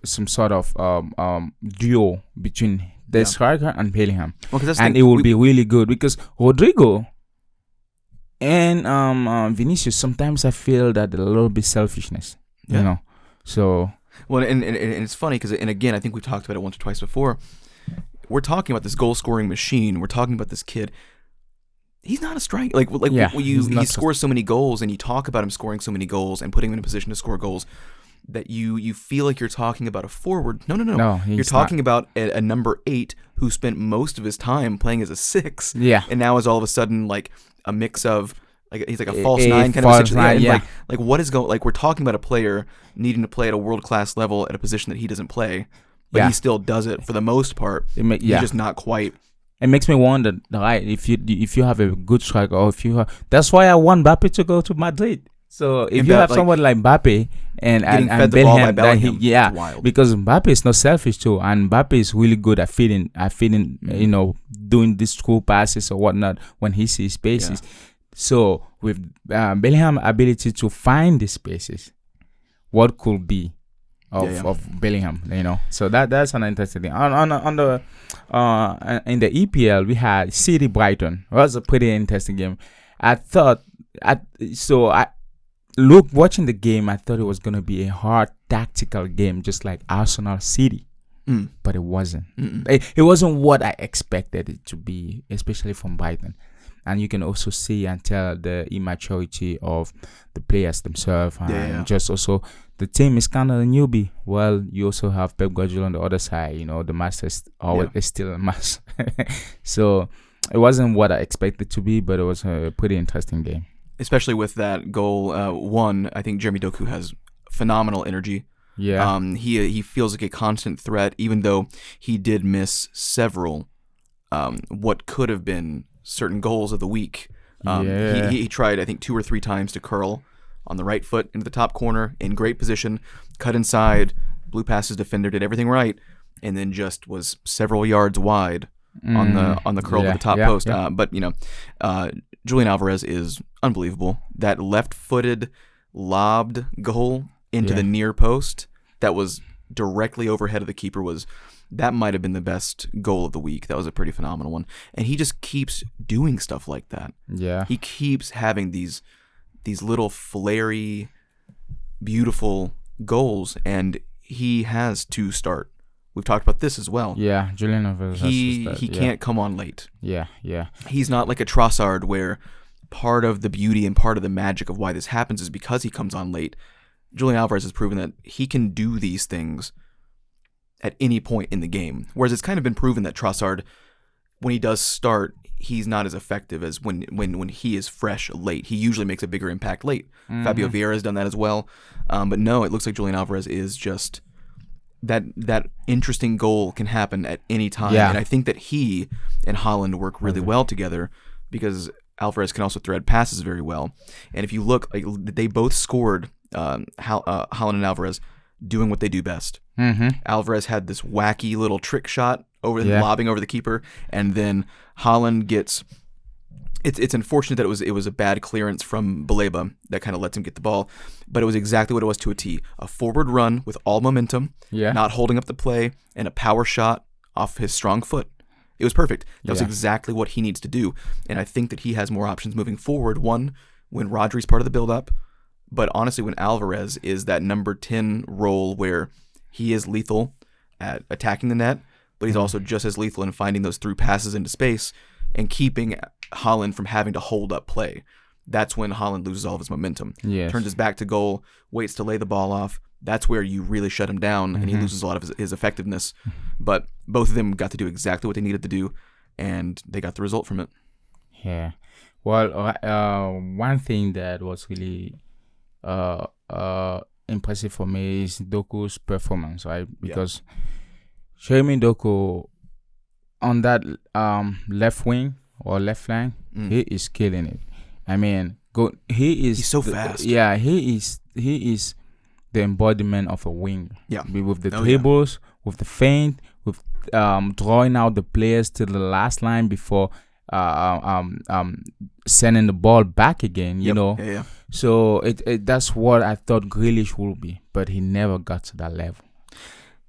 some sort of duo between the striker and Bellingham, and it will be really good, because Rodrigo and Vinicius, sometimes I feel that a little bit selfishness, you know. So and it's funny because, and again, I think we've talked about it once or twice before. We're talking about this goal scoring machine. We're talking about this kid. He's not a striker. He scores so many goals, and you talk about him scoring so many goals and putting him in a position to score goals, that you feel like you're talking about a forward. No. You're talking about a number 8 who spent most of his time playing as a 6. Yeah. And now is all of a sudden like a mix of, like, he's like a false 9 kind of situation. Like what is going, like, we're talking about a player needing to play at a world-class level at a position that he doesn't play, but he still does it for the most part. He's just not quite. It makes me wonder, right, if you have a good striker, or if you have, that's why I want Mbappe to go to Madrid. So if you have someone like Mbappe and Bellingham, because Mbappe is not selfish too, and Mbappe is really good at feeding, you know, doing these through passes or whatnot when he sees spaces. So with Bellingham ability to find the spaces, what could be of Bellingham, you know? So that's an interesting thing. On the in the EPL, we had City Brighton. It was a pretty interesting game. Watching the game, I thought it was going to be a hard tactical game, just like Arsenal City. But it wasn't. It wasn't what I expected it to be, especially from Brighton. and you can also see and tell the immaturity of the players themselves, and just also the team is kind of a newbie. Well, you also have Pep Guardiola on the other side. The master is always is still a master. So it wasn't what I expected to be, but it was a pretty interesting game. Especially with that goal, one, I think Jeremy Doku has phenomenal energy. Yeah. He feels like a constant threat, even though he did miss several what could have been certain goals of the week. He tried, I think, 2 or 3 times to curl on the right foot into the top corner in great position, cut inside, blew past his defender, did everything right, and then just was several yards wide on the curl to the top post. But Julian Alvarez is unbelievable. That left-footed lobbed goal into the near post that was directly overhead of the keeper that might have been the best goal of the week. That was a pretty phenomenal one. And he just keeps doing stuff like that. Yeah. He keeps having these little flary, beautiful goals, and he has to start. We've talked about this as well. Yeah, Julian Alvarez. He can't come on late. Yeah. He's not like a Trossard where part of the beauty and part of the magic of why this happens is because he comes on late. Julian Alvarez has proven that he can do these things at any point in the game. Whereas it's kind of been proven that Trossard, when he does start, he's not as effective as when he is fresh late. He usually makes a bigger impact late. Fabio Vieira has done that as well. But no, it looks like Julian Alvarez is just that interesting goal can happen at any time. Yeah. And I think that he and Haaland work really well together because Alvarez can also thread passes very well. And if you look, like they both scored, Haaland and Alvarez doing what they do best. Alvarez had this wacky little trick shot lobbing over the keeper, and then Haaland gets. It's unfortunate that it was a bad clearance from Baleba that kind of lets him get the ball, but it was exactly what it was to a T. A forward run with all momentum, not holding up the play, and a power shot off his strong foot. It was perfect. That was exactly what he needs to do, and I think that he has more options moving forward. One, when Rodri's part of the build-up, but honestly, when Alvarez is that number 10 role where he is lethal at attacking the net, but he's also just as lethal in finding those through passes into space and keeping Haaland from having to hold up play. That's when Haaland loses all of his momentum. Turns his back to goal, waits to lay the ball off. That's where you really shut him down, and he loses a lot of his effectiveness. But both of them got to do exactly what they needed to do, and they got the result from it. Yeah. Well, one thing that was really impressive for me is Doku's performance, right? Because Jeremy Doku on that left wing or left flank, he is killing it. I mean, he's so fast. Yeah, he is the embodiment of a wing. Yeah, with the dribbles, with the feint, with drawing out the players to the last line before sending the ball back again. You know. Yeah. So that's what I thought Grealish would be, but he never got to that level.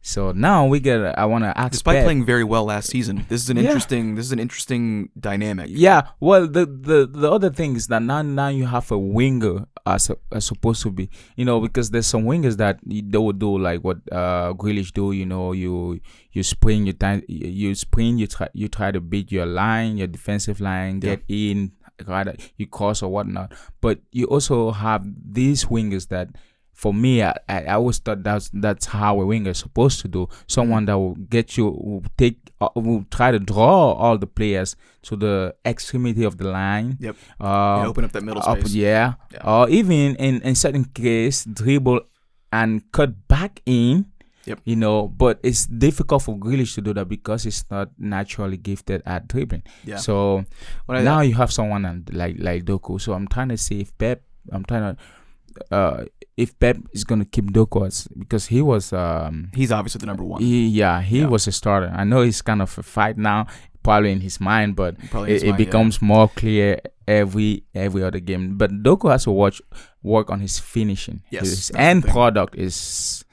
So now I want to ask. Despite playing very well last season, this is an interesting dynamic. Yeah. Well, the other thing is that now you have a winger as supposed to be, because there's some wingers that they would do like what Grealish do. You sprint, you try to beat your line, your defensive line, get in, you cross or whatnot. But you also have these wingers that. For me, I always thought that's how a winger is supposed to do. Someone that will get you, will try to draw all the players to the extremity of the line. Yep. Open up that middle space. Yeah. Or even in certain case, dribble and cut back in. Yep. But it's difficult for Grealish to do that because he's not naturally gifted at dribbling. Yeah. So now you have someone like Doku. So I'm trying to see if Pep is going to keep Doku because he was he's obviously the number one. He was a starter. I know he's kind of a fight now, probably in his mind, but it becomes more clear every other game. But Doku has to work on his finishing. Yes, his end product is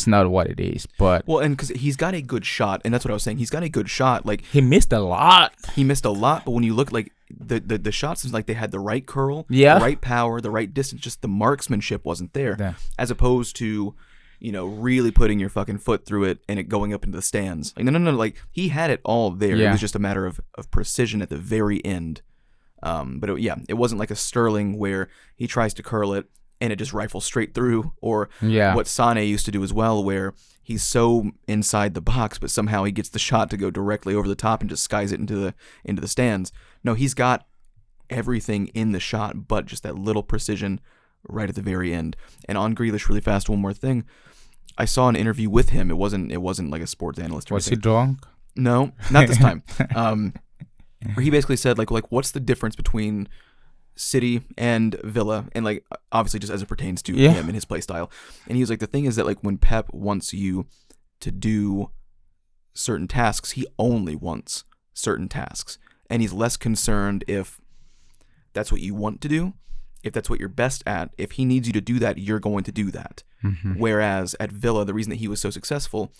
not what it is. But and because he's got a good shot, and that's what I was saying. He's got a good shot. Like he missed a lot. But when you look like the shots, seems like they had the right curl, the right power, the right distance. Just the marksmanship wasn't there, as opposed to really putting your fucking foot through it and it going up into the stands. Like no. Like he had it all there. It was just a matter of precision at the very end. But it wasn't like a Sterling where he tries to curl it and it just rifles straight through, or what Sané used to do as well, where he's so inside the box, but somehow he gets the shot to go directly over the top and just skies it into the stands. No, he's got everything in the shot, but just that little precision right at the very end. And on Grealish, really fast, one more thing. I saw an interview with him. It wasn't like a sports analyst or Was anything. he drunk? No, not this time. Where he basically said like what's the difference between City and Villa, and like obviously just as it pertains to him and his play style. And he was like, the thing is that like when Pep wants you to do certain tasks, he only wants certain tasks, and he's less concerned if that's what you want to do, if that's what you're best at. If he needs you to do that, you're going to do that. Whereas at Villa, the reason that he was so successful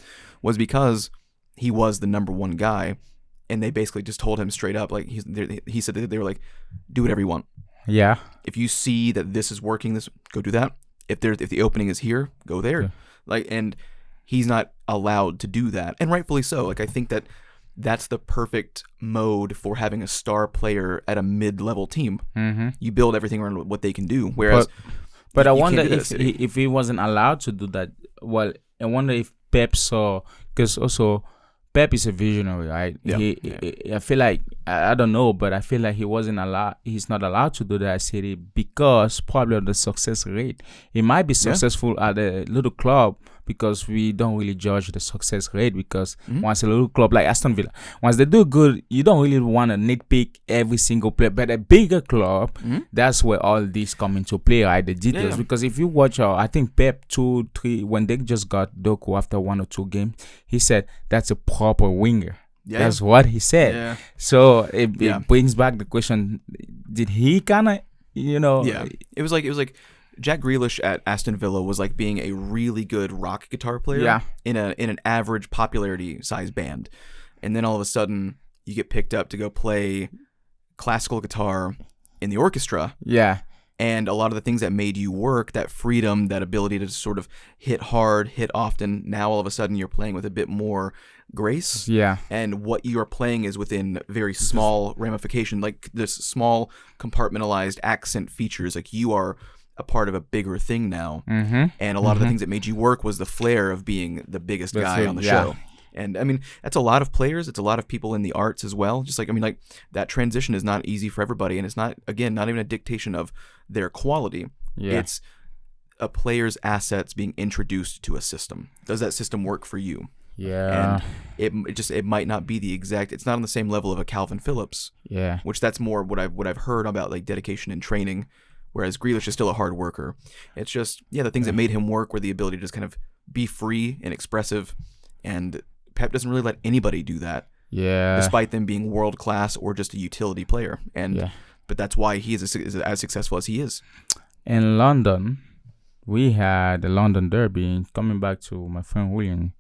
was because he was the number one guy, and they basically just told him straight up, like he said that they were like, do whatever you want. Yeah. If you see that this is working, go do that. If the opening is here, go there. Yeah. Like, and he's not allowed to do that, and rightfully so. Like, I think that's the perfect mode for having a star player at a mid-level team. You build everything around what they can do. Whereas, but I you wonder can't do that if he wasn't allowed to do that. Well, I wonder if Pep saw, because also Pep is a visionary, right? I feel like, I don't know, but I feel like he's not allowed to do that at City because probably of the success rate. He might be successful at a little club because we don't really judge the success rate, because once a little club like Aston Villa, once they do good, you don't really want to nitpick every single player. But a bigger club, that's where all these come into play, right? The details. Because if you watch, I think Pep 2-3, when they just got Doku after 1 or 2 games, he said that's a proper winger. That's what he said. So it brings back the question: did he kind of, It was like Jack Grealish at Aston Villa was like being a really good rock guitar player in an average popularity size band, and then all of a sudden you get picked up to go play classical guitar in the orchestra. And a lot of the things that made you work, that freedom, that ability to sort of hit hard, hit often, now all of a sudden you're playing with a bit more grace. And what you are playing is within very small ramification, like this small compartmentalized accent features. Like, you are a part of a bigger thing now. And a lot of the things that made you work was the flair of being the biggest guy on the show. And I mean, that's a lot of players. It's a lot of people in the arts as well. Just like, I mean, like, that transition is not easy for everybody. And it's not even a dictation of their quality. It's a player's assets being introduced to a system. Does that system work for you? And it might not be the exact, it's not on the same level of a Calvin Phillips. Which that's more what I've heard about, like, dedication and training. Whereas Grealish is still a hard worker. It's just, the things that made him work were the ability to just kind of be free and expressive. And Pep doesn't really let anybody do that. Despite them being world class or just a utility player. But that's why he is as successful as he is. In London, we had the London Derby. Coming back to my friend William,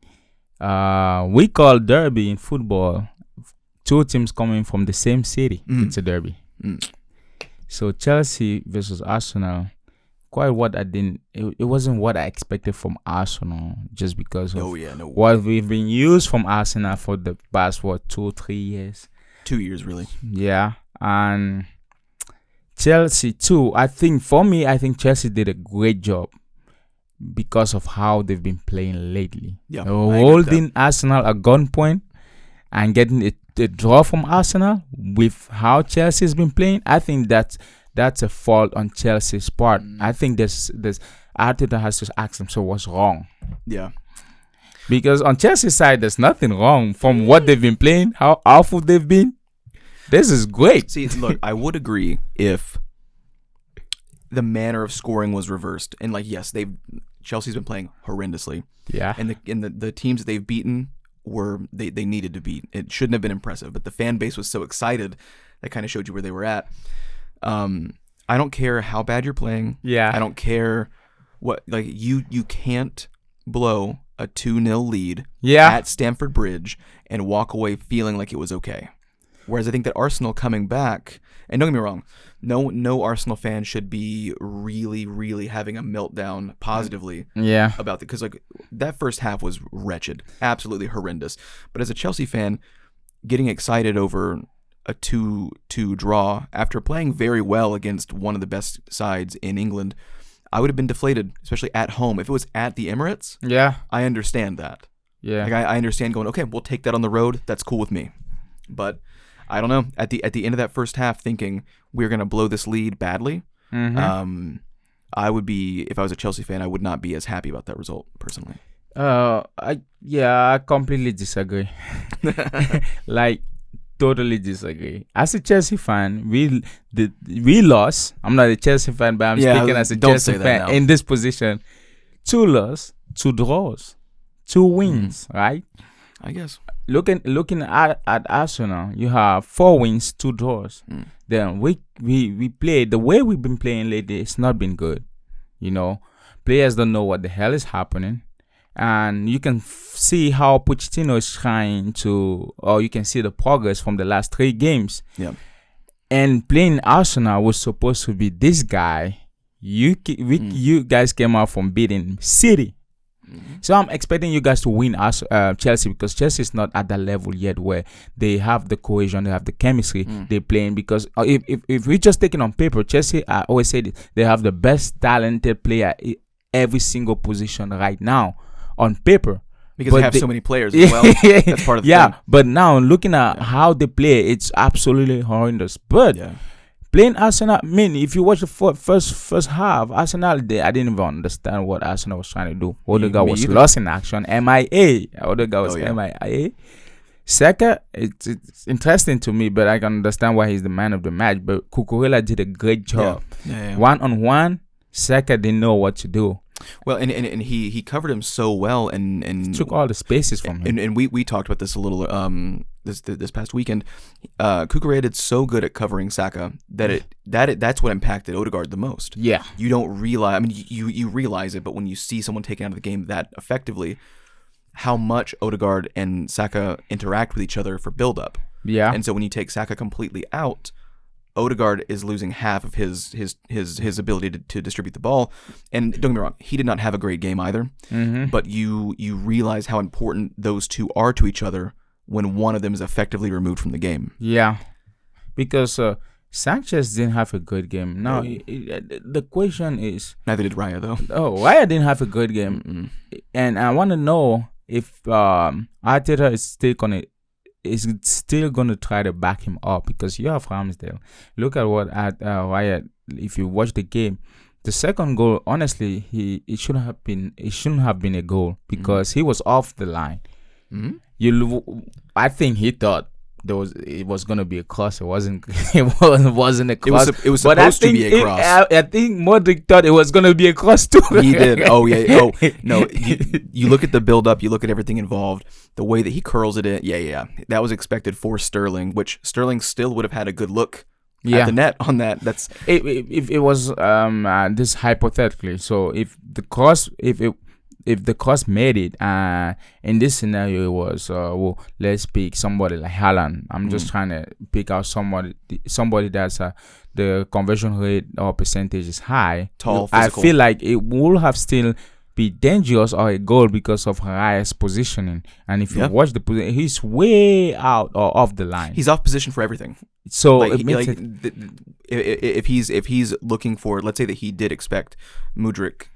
we call derby in football 2 teams coming from the same city. It's a derby. So Chelsea versus Arsenal, quite what I didn't. It wasn't what I expected from Arsenal, just because of what we've been used from Arsenal for the past 2-3 years. 2 years, really. And Chelsea too. I think Chelsea did a great job because of how they've been playing lately. Holding Arsenal at gunpoint and getting a draw from Arsenal with how Chelsea's been playing. I think that's a fault on Chelsea's part. I think there's Arteta has to ask themselves what's wrong. Because on Chelsea's side, there's nothing wrong from what they've been playing, how awful they've been. This is great. See, look, I would agree if the manner of scoring was reversed. And like, yes, Chelsea's been playing horrendously. And the teams that they've beaten they needed to beat. It shouldn't have been impressive, but the fan base was so excited that kind of showed you where they were at. I don't care how bad you're playing. I don't care what, like, you can't blow a 2-0 lead at Stamford Bridge and walk away feeling like it was okay. Whereas I think that Arsenal coming back, and don't get me wrong, no Arsenal fan should be really, really having a meltdown positively about it, because like that first half was wretched, absolutely horrendous. But as a Chelsea fan, getting excited over a 2-2 draw after playing very well against one of the best sides in England, I would have been deflated, especially at home. If it was at the Emirates, I understand that. Yeah. Like I understand going, okay, we'll take that on the road. That's cool with me. But I don't know. At the end of that first half, thinking we're gonna blow this lead badly. I would be, if I was a Chelsea fan, I would not be as happy about that result personally. I completely disagree. Like, totally disagree. As a Chelsea fan, we lost. I'm not a Chelsea fan, but I'm speaking as a Chelsea fan in this position. 2 losses, 2 draws, 2 wins, right? I guess. Looking at Arsenal, you have 4 wins, 2 draws. Then we play the way we've been playing lately. It's not been good. Players don't know what the hell is happening, and you can see how Pochettino is trying to, or you can see the progress from the last 3 games. Yeah. And playing Arsenal was supposed to be this guy. You guys came out from beating City. So I'm expecting you guys to win Chelsea, because Chelsea is not at that level yet where they have the cohesion, they have the chemistry they're playing. Because if we just take it on paper, Chelsea, I always say this, they have the best talented player in every single position right now on paper. Because they have so many players as well. That's part of the thing. But now looking at how they play, it's absolutely horrendous. But playing Arsenal, I mean, if you watch the first half, Arsenal, I didn't even understand what Arsenal was trying to do. Odegaard was lost in action, MIA. Odegaard was MIA. Saka, it's interesting to me, but I can understand why he's the man of the match. But Cucurella did a great job. One-on-one, Saka didn't know what to do. Well, and he covered him so well, and he took all the spaces from him. And we talked about this a little this past weekend. Cucurella did so good at covering Saka that's what impacted Odegaard the most. Yeah, you don't realize. I mean, you realize it, but when you see someone taken out of the game that effectively, how much Odegaard and Saka interact with each other for build-up. Yeah, and so when you take Saka completely out, Odegaard is losing half of his ability to distribute the ball. And don't get me wrong, he did not have a great game either. But you realize how important those two are to each other when one of them is effectively removed from the game. Yeah, because Sanchez didn't have a good game. Now, the question is... Neither did Raya, though. Oh, Raya didn't have a good game. And I want to know if Arteta is still going to try to back him up, because you have Ramsdale. Look at what Raya, if you watch the game, the second goal, honestly, it shouldn't have been a goal, because he was off the line. I think he thought it was gonna be a cross. It wasn't. It wasn't a cross. It was supposed to be a cross. I think Modric thought it was gonna be a cross too. He did. Oh yeah. Oh no. You look at the build up. You look at everything involved. The way that he curls it in. Yeah. That was expected for Sterling, which Sterling still would have had a good look at the net on that. That's if it was this hypothetically. So if the cross made it, in this scenario, it was let's pick somebody like Haaland. I'm just trying to pick out somebody that's the conversion rate or percentage is high. Tall, physical. I feel like it will have still be dangerous or a goal because of Raya's positioning. And if you watch the position, he's way out or off the line. He's off position for everything. So if he's looking for, let's say that he did expect Mudryk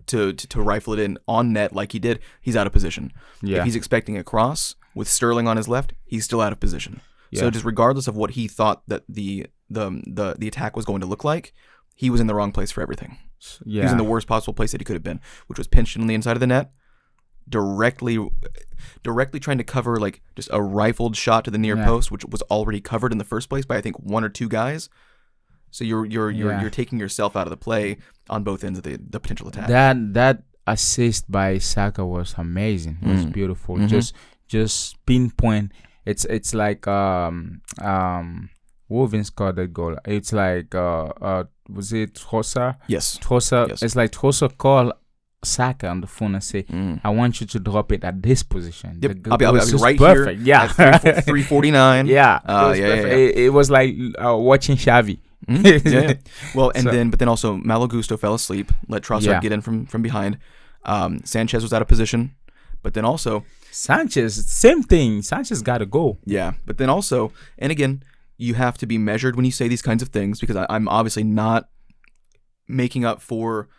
to rifle it in on net like he did, he's out of position. If he's expecting a cross with Sterling on his left, he's still out of position. So just regardless of what he thought that the attack was going to look like, he was in the wrong place for everything. He was in the worst possible place that he could have been, which was pinched on the inside of the net, directly trying to cover like just a rifled shot to the near post, which was already covered in the first place by I think 1 or 2 guys. So you're taking yourself out of the play on both ends of the potential attack. That assist by Saka was amazing. It was beautiful. Just pinpoint. It's like Wolven scored that goal. It's like was it Trossard? Yes. Trossard. Yes. It's like Trossard called Saka on the phone and say, I want you to drop it at this position. Yep. I'll be right perfect. Here at 349. It was like watching Xavi. Well, but then also Malo Gusto fell asleep, let Trossard get in from behind. Sanchez was out of position, but then also Sanchez, same thing. Sanchez got to go. Yeah, but then also, and again, you have to be measured when you say these kinds of things, because I'm obviously not making up for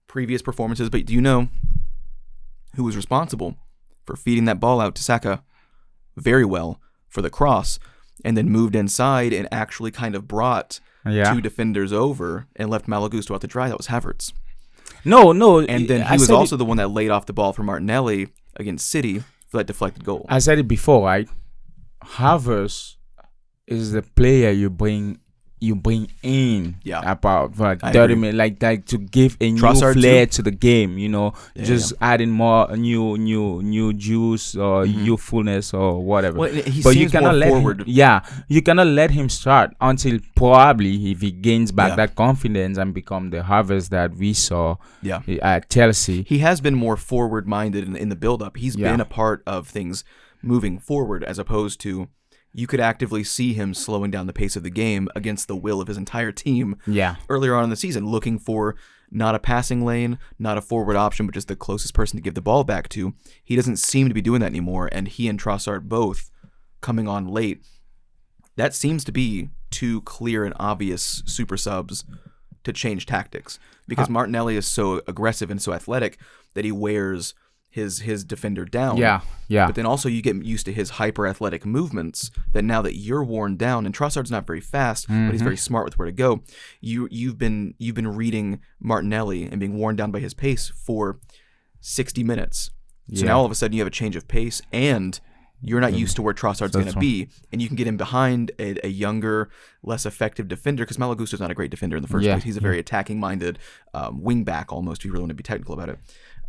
previous performances, but do you know who was responsible for feeding that ball out to Saka very well for the cross, and then moved inside and actually kind of brought two defenders over and left Malo Gusto out to dry? That was Havertz. No. And then he was also the one that laid off the ball for Martinelli against City for that deflected goal. I said it before, right? Havertz is the player you bring in about 30 minutes, like to give a new flair to the game, just adding more new juice or youthfulness or whatever. Well, but you cannot let forward. You cannot let him start until probably if he gains back that confidence and become the Havertz that we saw at Chelsea. He has been more forward minded in the build up. He's been a part of things moving forward, as opposed to, you could actively see him slowing down the pace of the game against the will of his entire team earlier on in the season, looking for not a passing lane, not a forward option, but just the closest person to give the ball back to. He doesn't seem to be doing that anymore, and he and Trossard both coming on late. That seems to be two clear and obvious super subs to change tactics, because Martinelli is so aggressive and so athletic that he wears his defender down. But then also you get used to his hyper athletic movements, that now that you're worn down, and Trossard's not very fast, but he's very smart with where to go. You've been reading Martinelli and being worn down by his pace for 60 minutes. So now all of a sudden you have a change of pace, and you're not used to where Trossard's going to be, and you can get him behind a younger, less effective defender, because Malo Gusto's not a great defender in the first place. He's a very attacking-minded wing back almost, if you really want to be technical about it.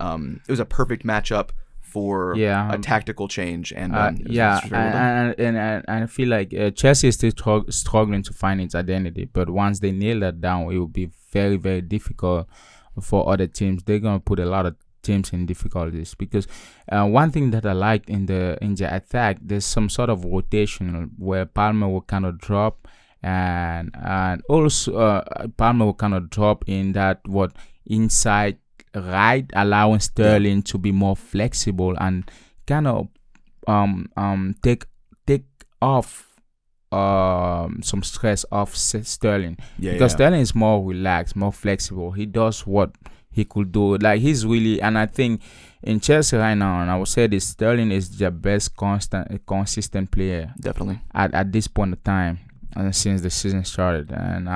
It was a perfect matchup for a tactical change, and and I feel like Chelsea is still struggling to find its identity, but once they nail that down, it will be very, very difficult for other teams. They're gonna put a lot of teams in difficulties, because one thing that I liked in the attack, there's some sort of rotation where Palmer will kind of drop, and also Palmer will kind of drop in that inside right, allowing Sterling to be more flexible and kind of take off some stress off Sterling, because Sterling is more relaxed, more flexible. He does what he could do. Like, he's really, and I think in Chelsea right now, and I would say this, Sterling is the best consistent player definitely at this point of time. Since the season started, and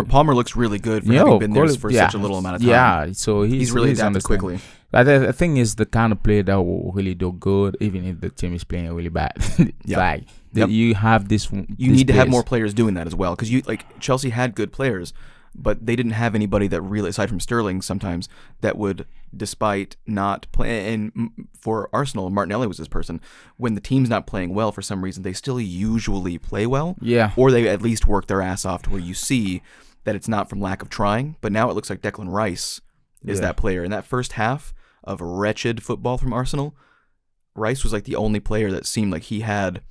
Palmer looks really good for having been there for such a little amount of time. Yeah, so he's really adapted quickly. I think is the kind of player that will really do good, even if the team is playing really bad. Like you have this. You need to have more players doing that as well, because Chelsea had good players, but they didn't have anybody that really, aside from Sterling, sometimes that would, despite not playing. And for Arsenal, Martinelli was this person. When the team's not playing well for some reason, they still usually play well. Or they at least work their ass off to where you see that it's not from lack of trying. But now it looks like Declan Rice is that player. In that first half of wretched football from Arsenal, Rice was like the only player that seemed like he had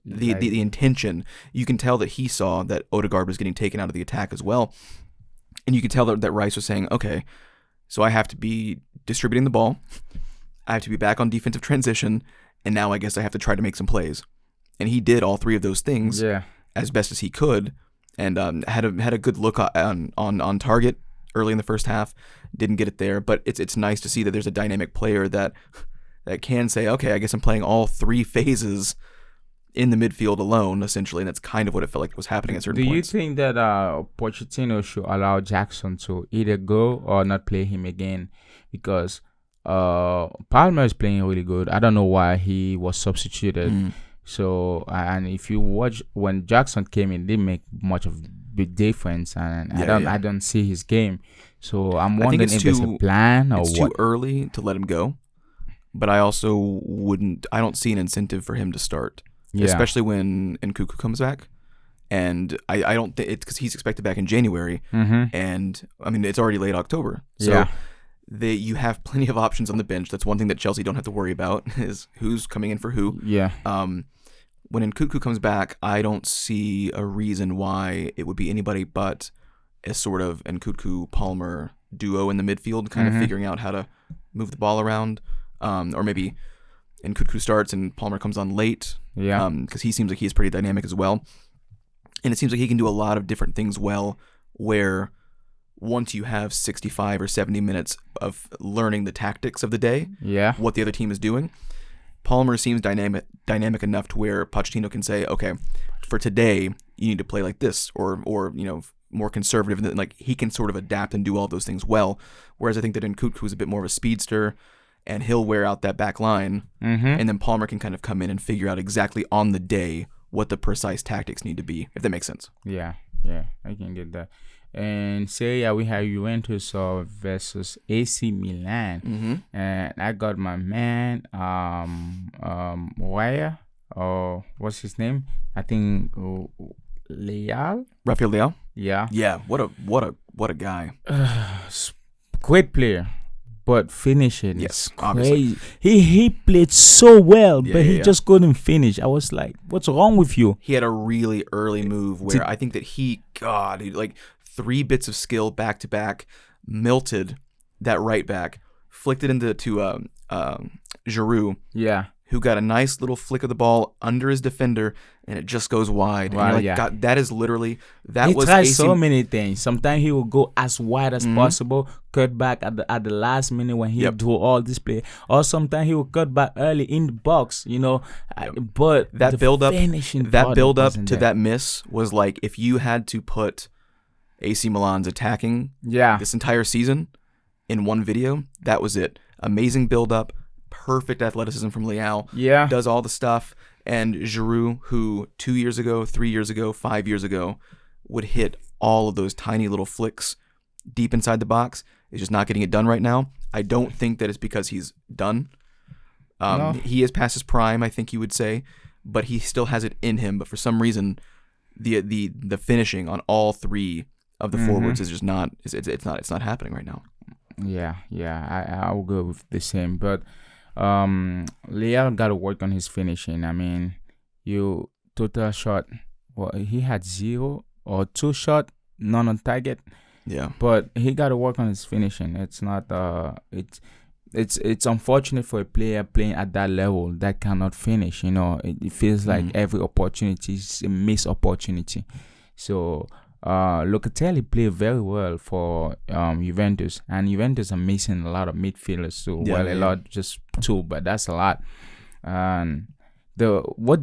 the intention. You can tell that he saw that Odegaard was getting taken out of the attack as well, and you could tell that Rice was saying, okay, so I have to be distributing the ball, I have to be back on defensive transition, and now I guess I have to try to make some plays. And he did all three of those things as best as he could, and had a good look on target early in the first half. Didn't get it there, but it's nice to see that there's a dynamic player that can say, okay, I guess I'm playing all three phases in the midfield alone, essentially, and that's kind of what it felt like was happening at certain points. Do you think that Pochettino should allow Jackson to either go or not play him again? Because Palmer is playing really good. I don't know why he was substituted. So, and if you watch when Jackson came in, didn't make much of big difference, and I don't see his game. So I'm wondering if there's a plan or what. It's too early to let him go, but I also I don't see an incentive for him to start. Especially when Nkunku comes back, and I don't think it's because he's expected back in January, and I mean it's already late October, so you have plenty of options on the bench. That's one thing that Chelsea don't have to worry about, is who's coming in for who. When Nkunku comes back, I don't see a reason why it would be anybody but a sort of Nkunku-Palmer duo in the midfield, kind of figuring out how to move the ball around, or maybe Nkunku starts and Palmer comes on late, because he seems like he's pretty dynamic as well. And it seems like he can do a lot of different things well, where once you have 65 or 70 minutes of learning the tactics of the day, Yeah. what the other team is doing, Palmer seems dynamic enough to where Pochettino can say, okay, for today, you need to play like this, or more conservative. And like, he can sort of adapt and do all those things well. Whereas I think that Nkunku is a bit more of a speedster, and he'll wear out that back line, and then Palmer can kind of come in and figure out exactly on the day what the precise tactics need to be, if that makes sense. Yeah, I can get that. And Serie A, we have Juventus versus AC Milan, and I got my man Waya, or what's his name? I think Leal. Rafael Leao? Yeah, What a guy. Great player, but finishing Yes, is obviously. crazy. He played so well, Yeah, but he yeah. just couldn't finish. I was like, what's wrong with you? He had a really early move where I think that he like 3 bits of skill back to back, melted that right back, flicked it into Giroud, Yeah. who got a nice little flick of the ball under his defender, and it just goes wide. Wow, and you're like, yeah. God, that is literally He was tries AC. so many things. Sometimes he will go as wide as possible, cut back at the last minute when he Yep. do all this play, or sometimes he will cut back early in the box. But that the build up finishing that part build up wasn't to there. that miss was like if you had to put AC Milan's attacking Yeah, this entire season in one video, that was it. Amazing build up, perfect athleticism from Leao. yeah, Does all the stuff. And Giroud, who 2 years ago, 3 years ago, 5 years ago would hit all of those tiny little flicks deep inside the box, is just not getting it done right now. I don't think that it's because he's done. No. He is past his prime, I think you would say, but he still has it in him. But for some reason, the finishing on all 3 of the forwards is just not. It's not happening right now. yeah. I will go with the same, but Leal got to work on his finishing. I mean, you total shot. Well, he had 0 or 2 shot, none on target. Yeah. But he got to work on his finishing. It's not it's unfortunate for a player playing at that level that cannot finish. It feels like every opportunity is a missed opportunity. So Locatelli played very well for Juventus, and Juventus are missing a lot of midfielders too. Yeah, A lot, just 2, but that's a lot. And what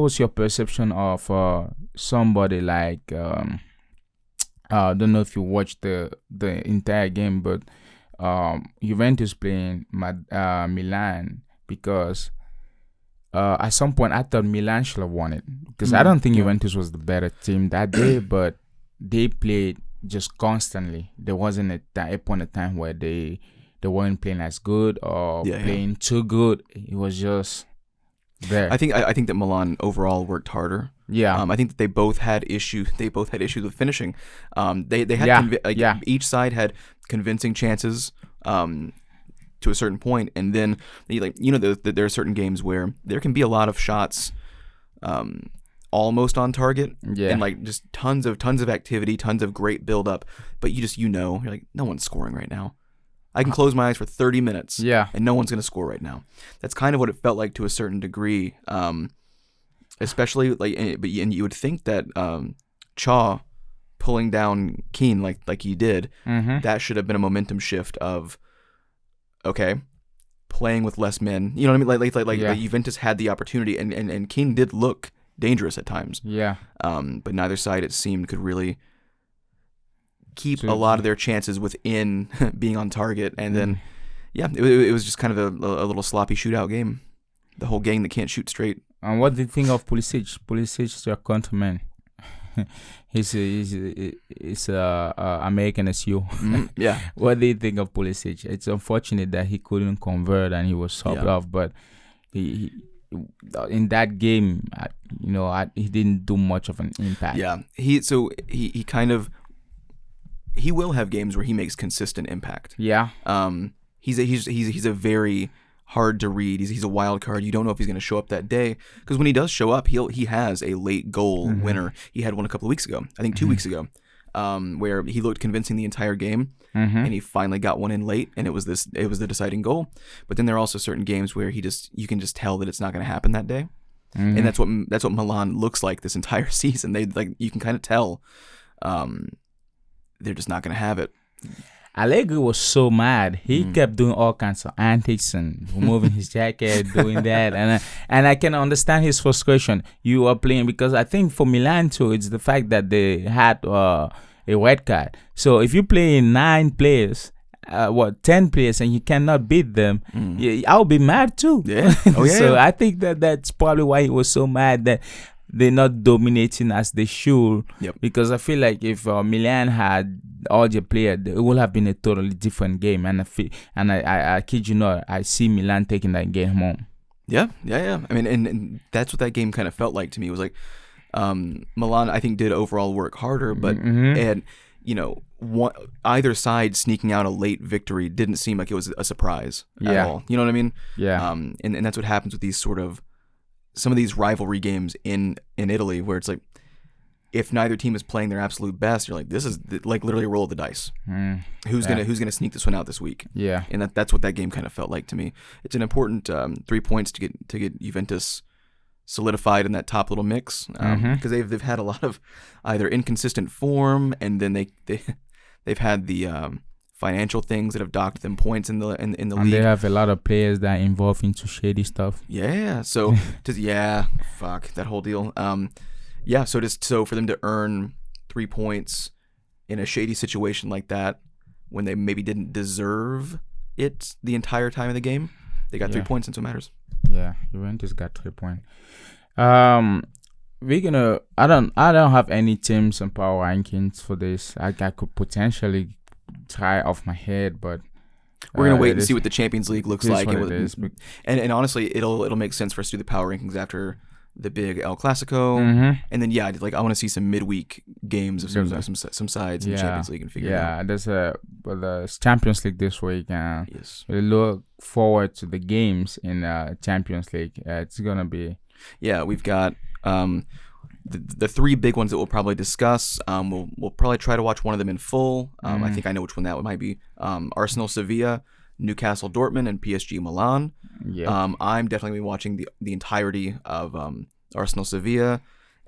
was your perception of somebody like I don't know if you watched the entire game, but Juventus playing Milan, because at some point I thought Milan should have won it, because I don't think Juventus was the better team that day, but they played just constantly. There wasn't a point in time where they weren't playing as good or playing too good. It was just there. I think that Milan overall worked harder. Yeah. I think that they both had issues. They both had issues with finishing. They had each side had convincing chances to a certain point, and then there are certain games where there can be a lot of shots almost on target, and like just tons of activity, tons of great build up, but you're like, no one's scoring right now. I can close my eyes for 30 minutes, and no one's going to score right now. That's kind of what it felt like to a certain degree, especially but you would think that Chaw pulling down Keane like he did, that should have been a momentum shift of, okay, playing with less men. You know what I mean? Like Juventus had the opportunity, and Keane did look dangerous at times. Yeah. But neither side, it seemed, could really keep a lot of their chances within being on target. And then, it was just kind of a little sloppy shootout game. The whole gang that can't shoot straight. And what do you think of Pulisic? Pulisic is your countryman. He's American as you. Yeah. What do you think of Pulisic? It's unfortunate that he couldn't convert and he was subbed off, but he in that game, he didn't do much of an impact. Yeah. He will have games where he makes consistent impact. Yeah. He's a very hard to read. He's a wild card. You don't know if he's going to show up that day, because when he does show up, he has a late goal winner. He had one a couple of weeks ago, I think 2 weeks ago, where he looked convincing the entire game, and he finally got one in late, and it was the deciding goal. But then there are also certain games where you can just tell that it's not going to happen that day. and that's what Milan looks like this entire season. They you can kind of tell they're just not going to have it. Allegri was so mad. He kept doing all kinds of antics and removing his jacket, doing that, and I can understand his frustration. You are playing because I think for Milan too, it's the fact that they had a red card. So if you play 9 players, 10 players, and you cannot beat them, I'll be mad too. Yeah. Oh yeah. So I think that's probably why he was so mad that they're not dominating as they should. Yep. Because I feel like if Milan had all the players, it would have been a totally different game. And I kid you not, I see Milan taking that game home. Yeah. I mean, and that's what that game kind of felt like to me. It was like Milan, I think, did overall work harder, but and either side sneaking out a late victory didn't seem like it was a surprise at all. You know what I mean? Yeah. And that's what happens with these some of these rivalry games in Italy, where it's like, if neither team is playing their absolute best, you're like, this is like literally a roll of the dice. Who's gonna sneak this one out this week? Yeah. And that's what that game kind of felt like to me. It's an important 3 points to get Juventus solidified in that top little mix, because they've had a lot of either inconsistent form, and then they've had the financial things that have docked them points in the league. And they have a lot of players that are involved into shady stuff. Yeah. So fuck that whole deal. So for them to earn 3 points in a shady situation like that, when they maybe didn't deserve it the entire time of the game, they got 3 points, and so it matters. Yeah, Juventus got 3 points. We're gonna. I don't have any teams and power rankings for this. I could potentially try off my head, but we're gonna wait and see what the Champions League looks like. And honestly, it'll make sense for us to do the power rankings after the big El Clasico, and then I want to see some midweek games of some sides in the Champions League and figure it out. Yeah, there's the Champions League this week. Yes, we look forward to the games in Champions League. It's gonna be. Yeah, we've got the 3 big ones that we'll probably discuss. We'll probably try to watch one of them in full. I think I know which one that might be. Arsenal Sevilla, Newcastle Dortmund, and PSG Milan. Yeah. I'm definitely gonna be watching the entirety of Arsenal Sevilla,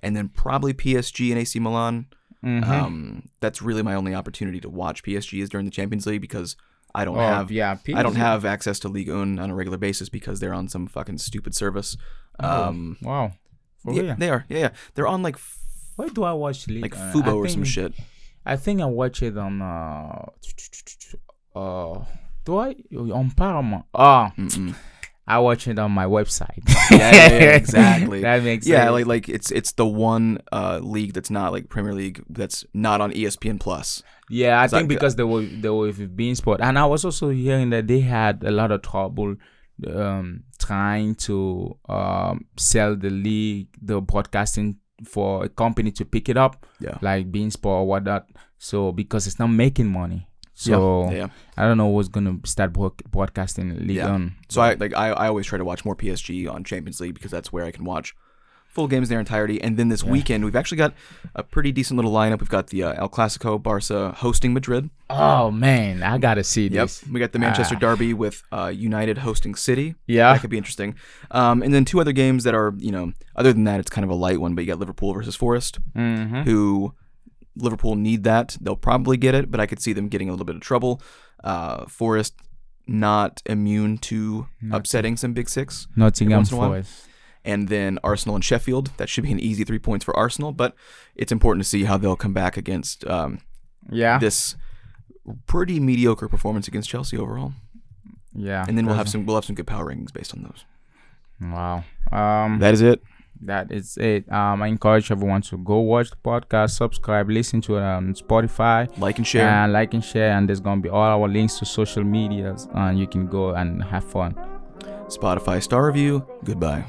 and then probably PSG and AC Milan. That's really my only opportunity to watch PSG is during the Champions League, because I don't have access to Ligue 1 on a regular basis because they're on some fucking stupid service. Wow. They are. Yeah. They're on like. Where do I watch Ligue? Like Fubo or some shit. I think I watch it on on Paramount? I watch it on my website. Yeah, exactly. That makes sense. Yeah, like it's the one league that's not like Premier League, that's not on ESPN Plus. Yeah, I think because they were with beIN Sport, and I was also hearing that they had a lot of trouble trying to sell the league, the broadcasting, for a company to pick it up, like beIN Sport or whatnot. So because it's not making money. So I don't know what's gonna start broadcasting League on. So I always try to watch more PSG on Champions League, because that's where I can watch full games in their entirety. And then this weekend we've actually got a pretty decent little lineup. We've got the El Clasico, Barca hosting Madrid. Oh man, I gotta see this. We got the Manchester Derby with United hosting City. Yeah, that could be interesting. And then 2 other games that are, other than that, it's kind of a light one. But you got Liverpool versus Forest, who. Liverpool need that. They'll probably get it, but I could see them getting a little bit of trouble. Forest not immune to upsetting some big 6. Nottingham Forest. And then Arsenal and Sheffield. That should be an easy 3 points for Arsenal, but it's important to see how they'll come back against this pretty mediocre performance against Chelsea overall. Yeah. And then we'll have some good power rankings based on those. Wow. That is it. That is it. I encourage everyone to go watch the podcast, subscribe, listen to it on Spotify, like and share, and there's gonna be all our links to social medias, and you can go and have fun. Spotify star review. Goodbye.